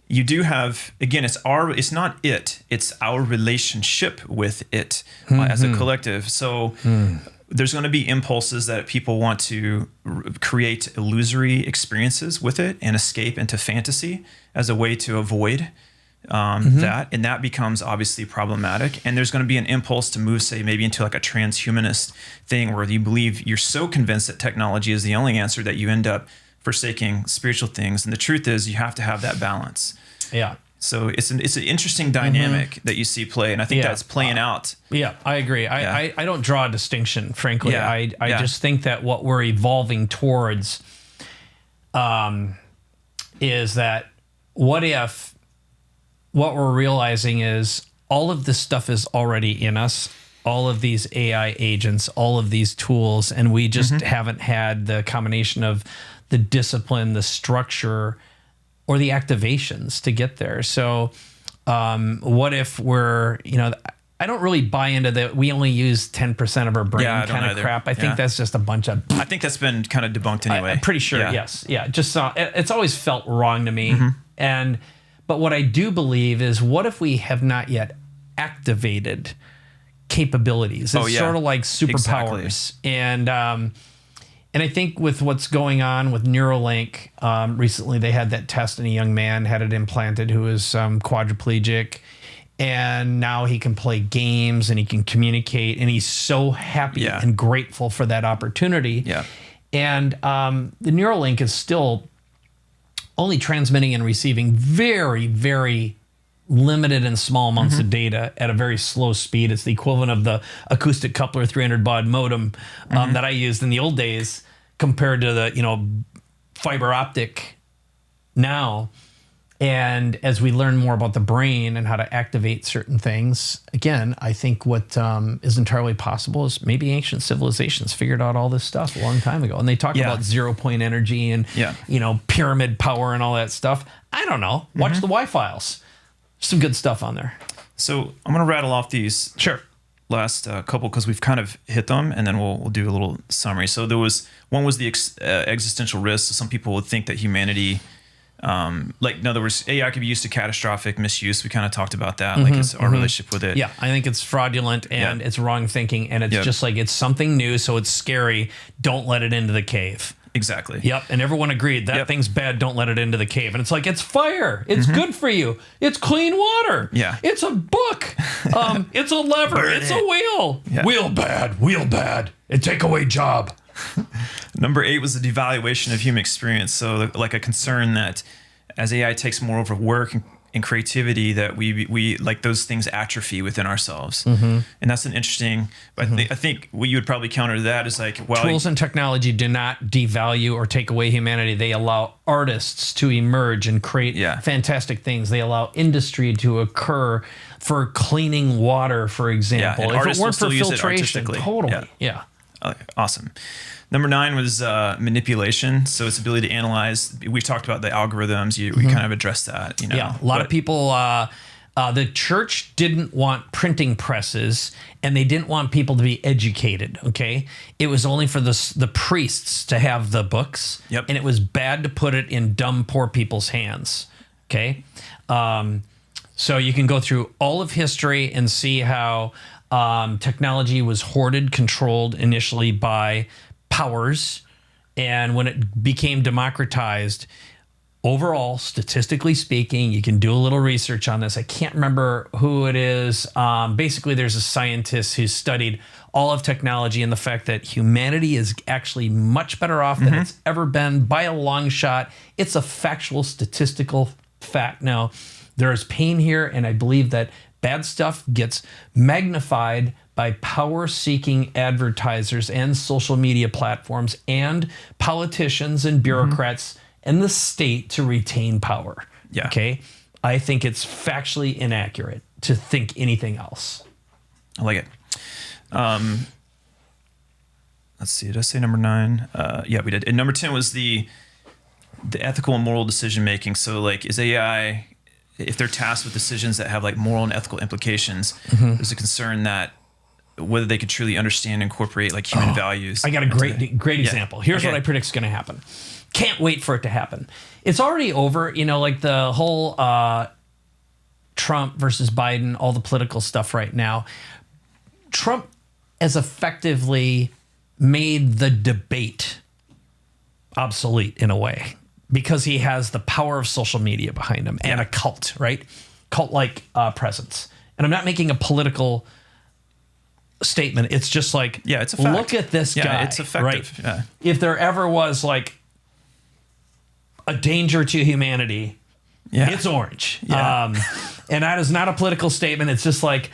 you do have, again, it's our relationship with it as a collective. So there's going to be impulses that people want to create illusory experiences with it and escape into fantasy as a way to avoid that, and that becomes obviously problematic. And there's going to be an impulse to move, say, maybe into like a transhumanist thing where you believe you're so convinced that technology is the only answer that you end up forsaking spiritual things. And the truth is, you have to have that balance. Yeah. So it's an interesting dynamic that you see play, and I think that's playing out. Yeah, I agree. I don't draw a distinction, frankly. Yeah. I just think that what we're evolving towards is that what if what we're realizing is all of this stuff is already in us, all of these AI agents, all of these tools, and we just haven't had the combination of the discipline, the structure, or the activations to get there. So what if we're, I don't really buy into that we only use 10% of our brain kind of crap. I think that's just a bunch of... I think that's been kind of debunked anyway. I'm pretty sure, yes. Yeah, just it's always felt wrong to me. But what I do believe is, what if we have not yet activated capabilities? It's sort of like superpowers. Exactly. And I think with what's going on with Neuralink, recently they had that test and a young man had it implanted who was quadriplegic. And now he can play games and he can communicate, and he's so happy and grateful for that opportunity. Yeah. And the Neuralink is still only transmitting and receiving very, very limited and small amounts of data at a very slow speed. It's the equivalent of the acoustic coupler 300 baud modem that I used in the old days compared to the fiber optic now. And as we learn more about the brain and how to activate certain things, again, I think what is entirely possible is maybe ancient civilizations figured out all this stuff a long time ago. And they talk about 0-point energy and, pyramid power and all that stuff. I don't know. Watch the Y-Files. Some good stuff on there. So I'm going to rattle off these last couple because we've kind of hit them, and then we'll do a little summary. So one was the existential risk. So some people would think that humanity... in other words, AI could be used to catastrophic misuse. We kind of talked about that, like it's our relationship with it. Yeah, I think it's fraudulent and it's wrong thinking, and it's just like it's something new, so it's scary. Don't let it into the cave. Exactly. Yep, and everyone agreed that thing's bad. Don't let it into the cave. And it's like, it's fire. It's good for you. It's clean water. Yeah. It's a book. It's a lever. It's a wheel. Yeah. Wheel bad. And take away job. Number 8 was the devaluation of human experience. So like a concern that as AI takes more over work and creativity, that we like those things atrophy within ourselves. And that's an interesting, I think what you would probably counter to that is like, well, tools and technology do not devalue or take away humanity. They allow artists to emerge and create fantastic things. They allow industry to occur for cleaning water, for example. If it weren't for filtration, totally. Yeah. Awesome. Number 9 was manipulation. So its ability to analyze. We've talked about the algorithms. We kind of addressed that. Yeah, a lot of people. The church didn't want printing presses, and they didn't want people to be educated. Okay, it was only for the priests to have the books, and it was bad to put it in dumb, poor people's hands. Okay, so you can go through all of history and see how technology was hoarded, controlled initially by powers, and when it became democratized, overall, statistically speaking, you can do a little research on this. I can't remember who it is. Basically, there's a scientist who's studied all of technology and the fact that humanity is actually much better off than it's ever been by a long shot. It's a factual, statistical fact. Now, there is pain here, and I believe that Bad stuff gets magnified by power-seeking advertisers and social media platforms and politicians and bureaucrats and the state to retain power. Yeah. Okay? I think it's factually inaccurate to think anything else. I like it. Let's see. Did I say number 9? Yeah, we did. And number 10 was the ethical and moral decision making. So, like, is AI, if they're tasked with decisions that have like moral and ethical implications, there's a concern that whether they could truly understand and incorporate like human values. I got a great example. Here's what I predict is going to happen. Can't wait for it to happen. It's already over. You know, like the whole Trump versus Biden, all the political stuff right now. Trump has effectively made the debate obsolete in a way because he has the power of social media behind him and a cult, right? Cult-like presence. And I'm not making a political statement. It's just like, it's a fact. Look at this guy. It's effective. Right? Yeah. If there ever was like a danger to humanity, it's orange. Yeah. And that is not a political statement. It's just like,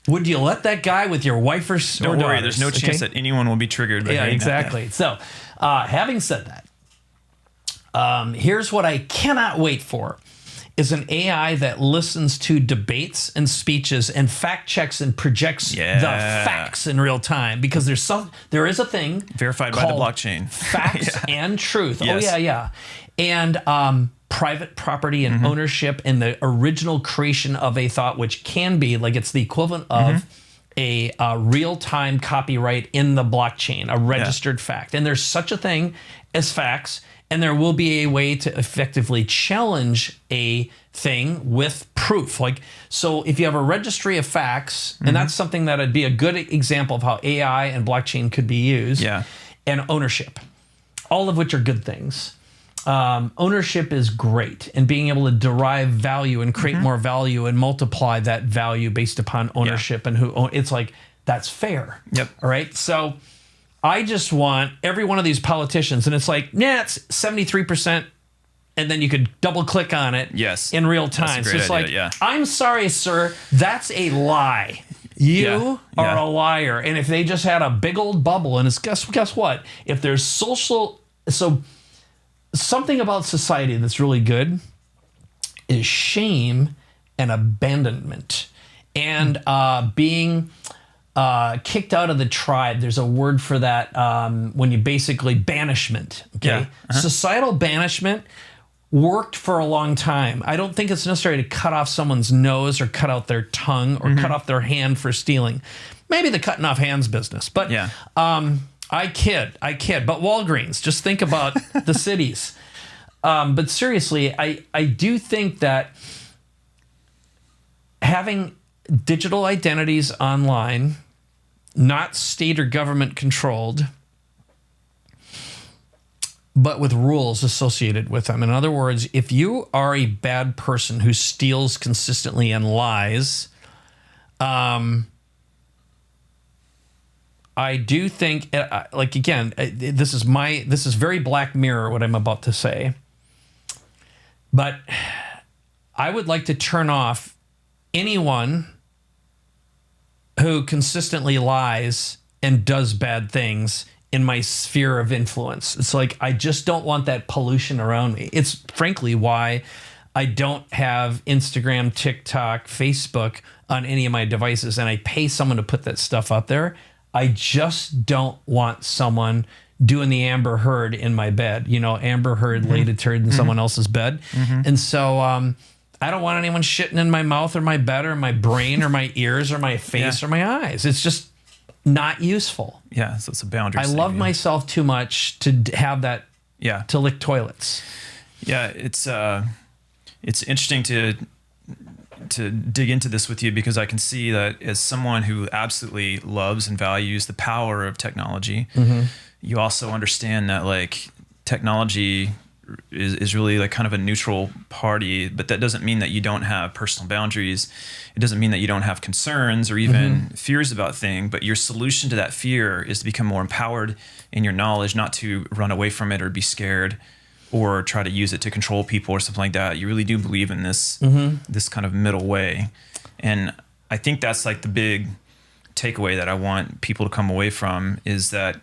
would you let that guy with your wife or Don't worry, there's no chance that anyone will be triggered. Yeah, exactly. So, having said that, here's what I cannot wait for is an AI that listens to debates and speeches and fact checks and projects the facts in real time, because there is a thing verified by the blockchain. Facts and truth. Yes. Oh yeah. And private property and ownership and the original creation of a thought, which can be like it's the equivalent of a real-time copyright in the blockchain, a registered fact. And there's such a thing as facts, and there will be a way to effectively challenge a thing with proof. Like, so if you have a registry of facts, and that's something that would be a good example of how AI and blockchain could be used, and ownership, all of which are good things. Ownership is great, and being able to derive value and create more value and multiply that value based upon ownership and who it's like, that's fair. Yep. All right. So I just want every one of these politicians, and it's like, it's 73%. And then you could double click on it in real time. So it's idea, like, I'm sorry, sir, that's a lie. You are a liar. And if they just had a big old bubble, and it's guess what? If there's something about society that's really good is shame and abandonment and being kicked out of the tribe. There's a word for that when you basically banishment. Okay, societal banishment worked for a long time. I don't think it's necessary to cut off someone's nose or cut out their tongue or cut off their hand for stealing. Maybe the cutting off hands business, but I kid. But Walgreens, just think about the cities. But seriously, I do think that having digital identities online, not state or government controlled, but with rules associated with them. In other words, if you are a bad person who steals consistently and lies, I do think, like, again, this is very Black Mirror, what I'm about to say. But I would like to turn off anyone who consistently lies and does bad things in my sphere of influence. It's like, I just don't want that pollution around me. It's frankly why I don't have Instagram, TikTok, Facebook on any of my devices, and I pay someone to put that stuff out there. I just don't want someone doing the Amber Heard in my bed. You know, Amber Heard laid a turd in someone else's bed. And so I don't want anyone shitting in my mouth or my bed or my brain or my ears or my face or my eyes. It's just not useful. Yeah, so it's a boundary. I love myself too much to have that, to lick toilets. Yeah, it's interesting to dig into this with you, because I can see that as someone who absolutely loves and values the power of technology, you also understand that like technology is really like kind of a neutral party, but that doesn't mean that you don't have personal boundaries. It doesn't mean that you don't have concerns or even fears about things, but your solution to that fear is to become more empowered in your knowledge, not to run away from it or be scared or try to use it to control people or something like that. You really do believe in this this kind of middle way. And I think that's like the big takeaway that I want people to come away from is that,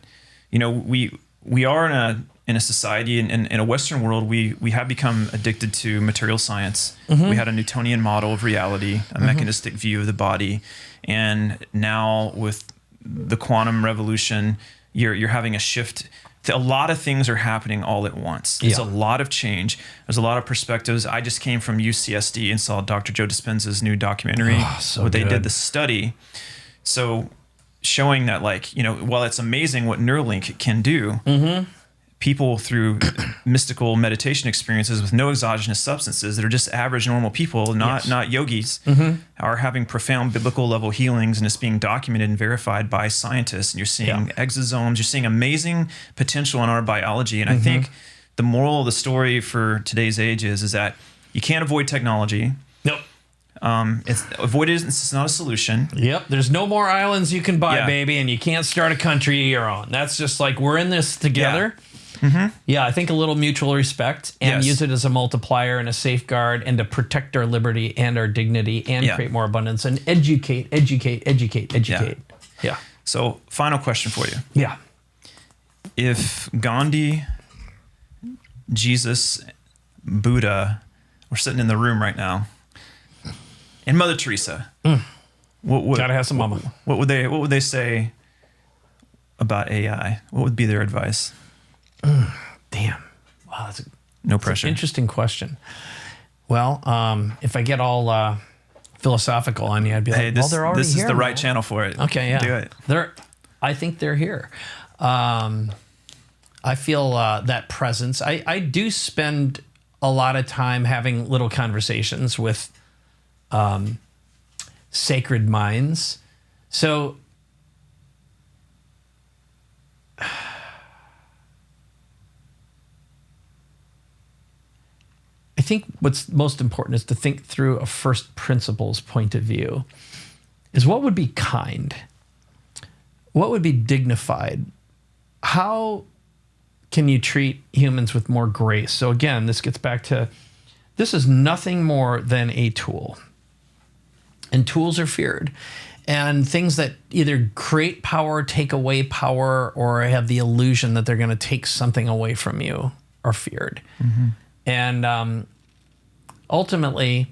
we are in a society in a Western world, we have become addicted to material science. We had a Newtonian model of reality, a mechanistic view of the body. And now with the quantum revolution, you're having a shift. A lot of things are happening all at once. There's a lot of change. There's a lot of perspectives. I just came from UCSD and saw Dr. Joe Dispenza's new documentary. They did the study. So showing that, while it's amazing what Neuralink can do, people through mystical meditation experiences with no exogenous substances that are just average normal people, not yogis, are having profound biblical level healings, and it's being documented and verified by scientists. And you're seeing exosomes, you're seeing amazing potential in our biology. And I think the moral of the story for today's age is that you can't avoid technology. Nope. Avoidance is not a solution. Yep. There's no more islands you can buy, baby, and you can't start a country of your own. That's just like, we're in this together. Yeah, I think a little mutual respect and use it as a multiplier and a safeguard and to protect our liberty and our dignity and create more abundance and educate. Yeah. So, final question for you. Yeah. If Gandhi, Jesus, Buddha were sitting in the room right now, and Mother Teresa, gotta have some mama. What would they say about AI? What would be their advice? Damn. Wow, that's no pressure. An interesting question. Well, if I get all philosophical on you, I'd be like, they're already here. This is the right channel for it. Okay, yeah. Do it. I think they're here. I feel that presence. I do spend a lot of time having little conversations with sacred minds. So I think what's most important is to think through a first principles point of view. Is what would be kind? What would be dignified? How can you treat humans with more grace? So again, this gets back to, this is nothing more than a tool. And tools are feared. And things that either create power, take away power, or have the illusion that they're going to take something away from you are feared. And ultimately,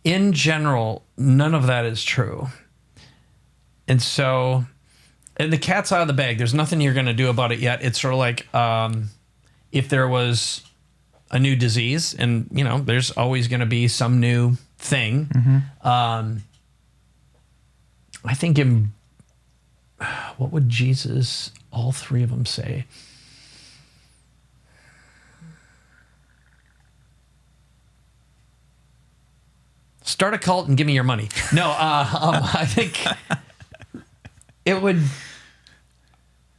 in general, none of that is true. And so, and the cat's out of the bag. There's nothing you're going to do about it yet. It's sort of like if there was a new disease, and, there's always going to be some new thing. I think what would Jesus, all three of them say? Start a cult and give me your money. No, I think it would.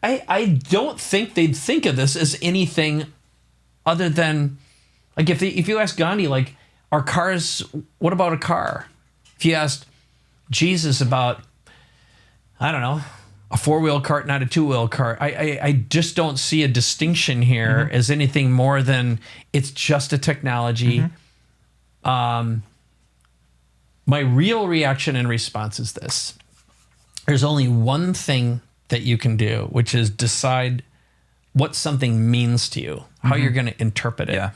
I don't think they'd think of this as anything other than, like, if you ask Gandhi, like, are cars? What about a car? If you asked Jesus about, I don't know, a 4-wheel cart, not a 2-wheel cart. I just don't see a distinction here as anything more than it's just a technology. My real reaction and response is this. There's only one thing that you can do, which is decide what something means to you, how you're going to interpret it. Yeah.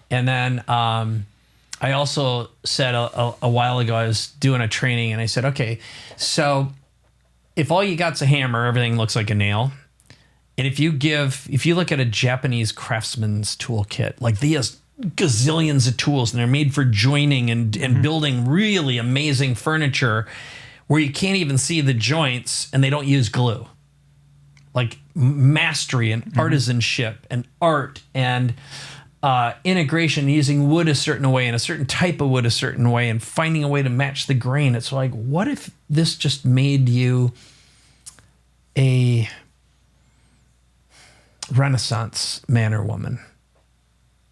And then I also said a while ago, I was doing a training and I said, okay, so if all you got's a hammer, everything looks like a nail. And if you look at a Japanese craftsman's toolkit, like they have gazillions of tools and they're made for joining and building really amazing furniture where you can't even see the joints and they don't use glue. Like mastery and artisanship and art and integration, using wood a certain way and a certain type of wood a certain way and finding a way to match the grain. It's like, what if this just made you a Renaissance man or woman?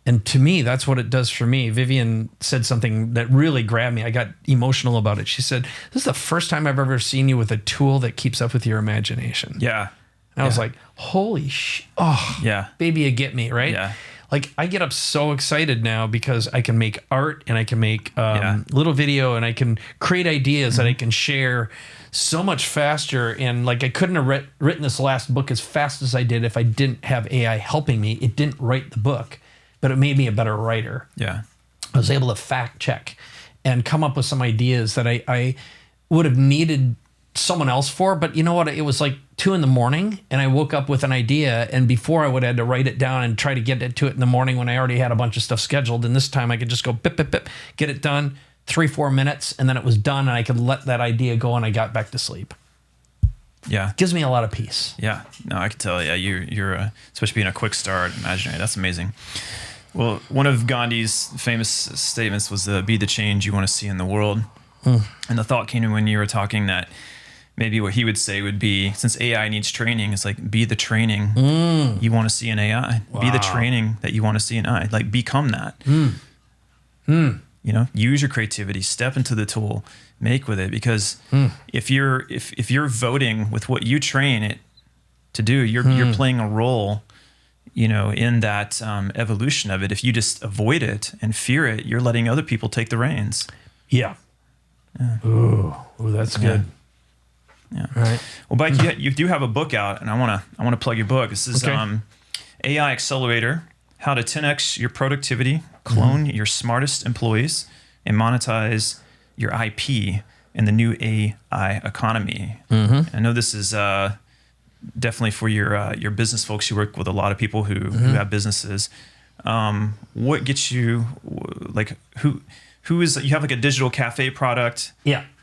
And to me, that's what it does for me. Vivian said something that really grabbed me. I got emotional about it. She said, this is the first time I've ever seen you with a tool that keeps up with your imagination. Yeah. And I was like, holy oh, yeah, baby, you get me, right? Yeah. Like I get up so excited now because I can make art and I can make little video and I can create ideas that I can share so much faster. And like I couldn't have written this last book as fast as I did if I didn't have AI helping me. It didn't write the book, but it made me a better writer. Yeah. I was able to fact check and come up with some ideas that I would have needed someone else for. But you know what? It was like 2 a.m. and I woke up with an idea, and before I would have had to write it down and try to get to it in the morning when I already had a bunch of stuff scheduled. And this time I could just go bip, bip, bip, get it done, 3-4 minutes, and then it was done, and I could let that idea go, and I got back to sleep. Yeah. It gives me a lot of peace. Yeah. No, I can tell. Yeah, you're especially being a quick start, imaginary. That's amazing. Well, one of Gandhi's famous statements was be the change you want to see in the world. And the thought came to me when you were talking that maybe what he would say would be, since AI needs training, it's like be the training you want to see in AI. Wow. Be the training that you want to see in AI. Like become that. You know, use your creativity, step into the tool, make with it. Because if you're voting with what you train it to do, you're playing a role, you know, in that evolution of it. If you just avoid it and fear it, you're letting other people take the reins. Yeah. Ooh, that's good. Yeah. Right. Well, Mike, you do have a book out, and I want to plug your book. This is AI Accelerator: How to 10x Your Productivity, Clone Your Smartest Employees, and Monetize Your IP in the New AI Economy. I know this is definitely for your business folks. You work with a lot of people who have businesses. What gets you, like, who is, you have like a digital cafe product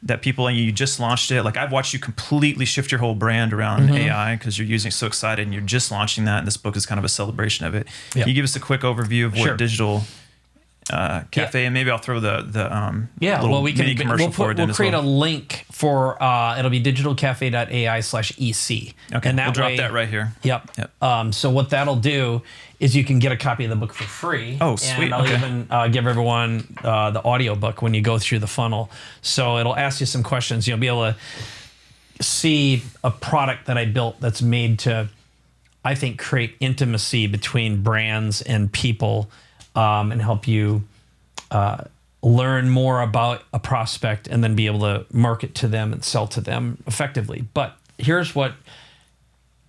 that people, and you just launched it. Like I've watched you completely shift your whole brand around AI because you're using it, so excited, and you're just launching that. And this book is kind of a celebration of it. Can you give us a quick overview of what digital cafe, and maybe I'll throw the little mini commercial for it. We'll create a link for it'll be digitalcafe.ai/EC. Okay, and we'll drop that right here. Yep. So what that'll do is you can get a copy of the book for free. Oh, sweet. And I'll even give everyone the audiobook when you go through the funnel. So it'll ask you some questions. You'll be able to see a product that I built that's made to, I think, create intimacy between brands and people, and help you learn more about a prospect and then be able to market to them and sell to them effectively. But here's what,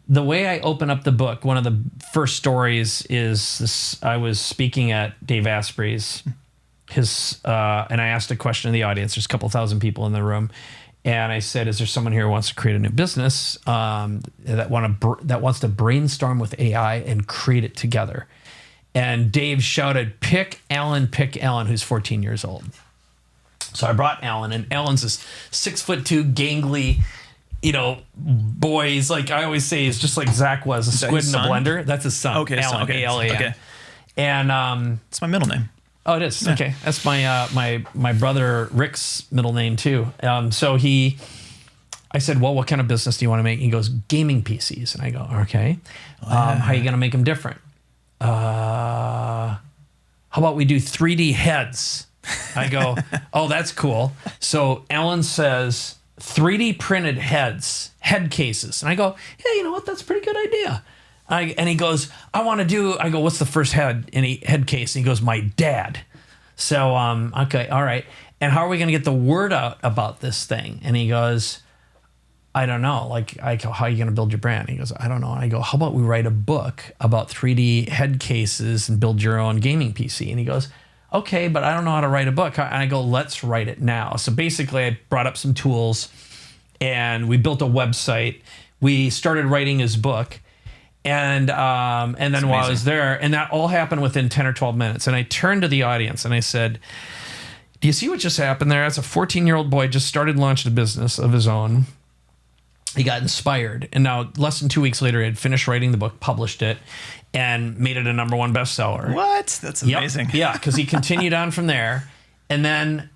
the way I open up the book, one of the first stories is this. I was speaking at Dave Asprey's, and I asked a question in the audience. There's a couple thousand people in the room. And I said, is there someone here who wants to create a new business that wants to brainstorm with AI and create it together? And Dave shouted, pick Alan, who's 14 years old. So I brought Alan, and Alan's this 6'2", gangly, boy. He's like, I always say, he's just like Zach was, a squid in a blender. That's his son. Okay, Alan, okay. A-L-A-N. Okay. And it's my middle name. Oh, it is. Yeah. Okay. That's my brother Rick's middle name too. So I said, well, what kind of business do you want to make? He goes, gaming PCs. And I go, okay. How are you going to make them different? How about we do 3D heads? I go, oh, that's cool. So Alan says 3D printed head cases. And I go, hey, you know what? That's a pretty good idea. And he goes, I go, what's the first head case? And he goes, my dad. So, okay, all right. And how are we going to get the word out about this thing? And he goes, I don't know. Like, I go, how are you going to build your brand? He goes, I don't know. And I go, how about we write a book about 3D head cases and build your own gaming PC? And he goes, okay, but I don't know how to write a book. And I go, let's write it now. So basically I brought up some tools and we built a website. We started writing his book. And then while I was there, and that all happened within 10 or 12 minutes. And I turned to the audience and I said, do you see what just happened there? That's a 14-year-old boy just started launching a business of his own. He got inspired. And now less than 2 weeks later, he had finished writing the book, published it, and made it a #1 bestseller. What? That's amazing. Yep. Yeah, because he continued on from there. And then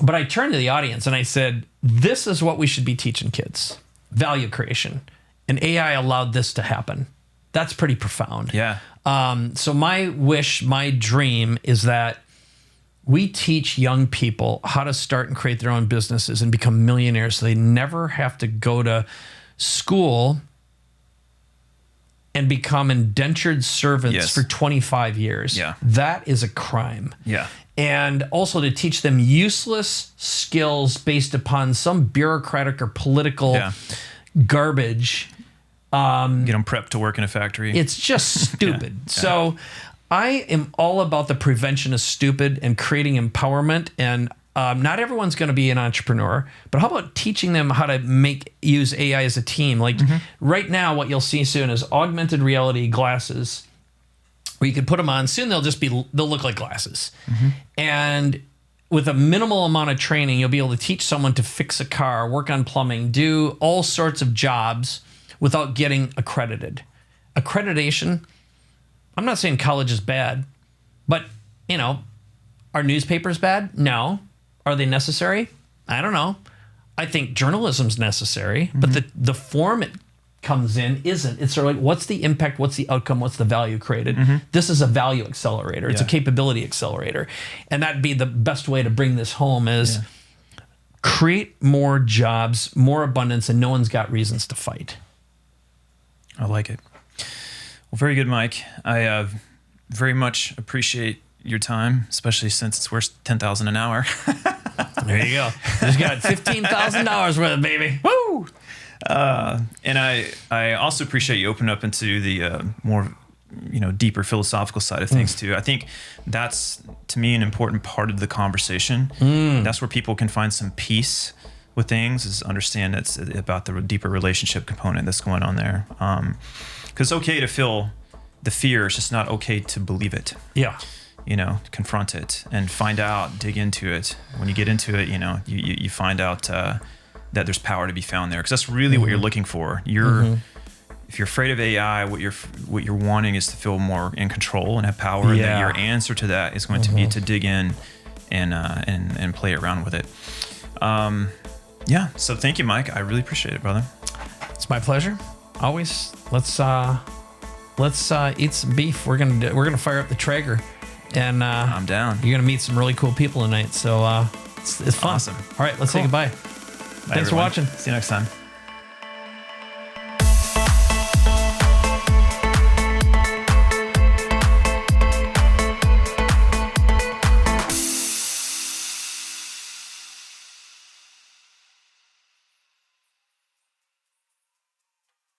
but I turned to the audience and I said, this is what we should be teaching kids. Value creation. And AI allowed this to happen. That's pretty profound. Yeah. So my wish, my dream is that we teach young people how to start and create their own businesses and become millionaires so they never have to go to school and become indentured servants Yes. for 25 years. Yeah. That is a crime. Yeah. And also to teach them useless skills based upon some bureaucratic or political garbage. Get them prepped to work in a factory. It's just stupid. So I am all about the prevention of stupid and creating empowerment. And not everyone's going to be an entrepreneur, but how about teaching them how to use AI as a team? Like right now, what you'll see soon is augmented reality glasses where you can put them on. Soon they'll look like glasses. And with a minimal amount of training, you'll be able to teach someone to fix a car, work on plumbing, do all sorts of jobs without getting accredited. Accreditation, I'm not saying college is bad, but, are newspapers bad? No. Are they necessary? I don't know. I think journalism's necessary, but the form it comes in isn't. It's sort of like, what's the impact? What's the outcome? What's the value created? This is a value accelerator. It's a capability accelerator. And that'd be the best way to bring this home is create more jobs, more abundance, and no one's got reasons to fight. I like it. Well, very good, Mike. I very much appreciate your time, especially since it's worth $10,000 an hour. There you go. Just got $15,000 worth of baby. Woo! And I also appreciate you opening up into the more deeper philosophical side of things too. I think that's, to me, an important part of the conversation. That's where people can find some peace with things, is understand it's about the deeper relationship component that's going on there. Because it's okay to feel the fear, it's just not okay to believe it. Yeah. Confront it and find out, dig into it. When you get into it, you find out that there's power to be found there, because that's really what you're looking for. If you're afraid of AI, what you're wanting is to feel more in control and have power. And that your answer to that is going to be to dig in and play around with it. So thank you, Mike. I really appreciate it, brother. It's my pleasure. Always. Let's eat some beef. We're gonna fire up the Traeger, and I'm down. You're gonna meet some really cool people tonight. So it's fun. Awesome. All right, let's say goodbye. Bye, Thanks for everyone. watching. See you next time.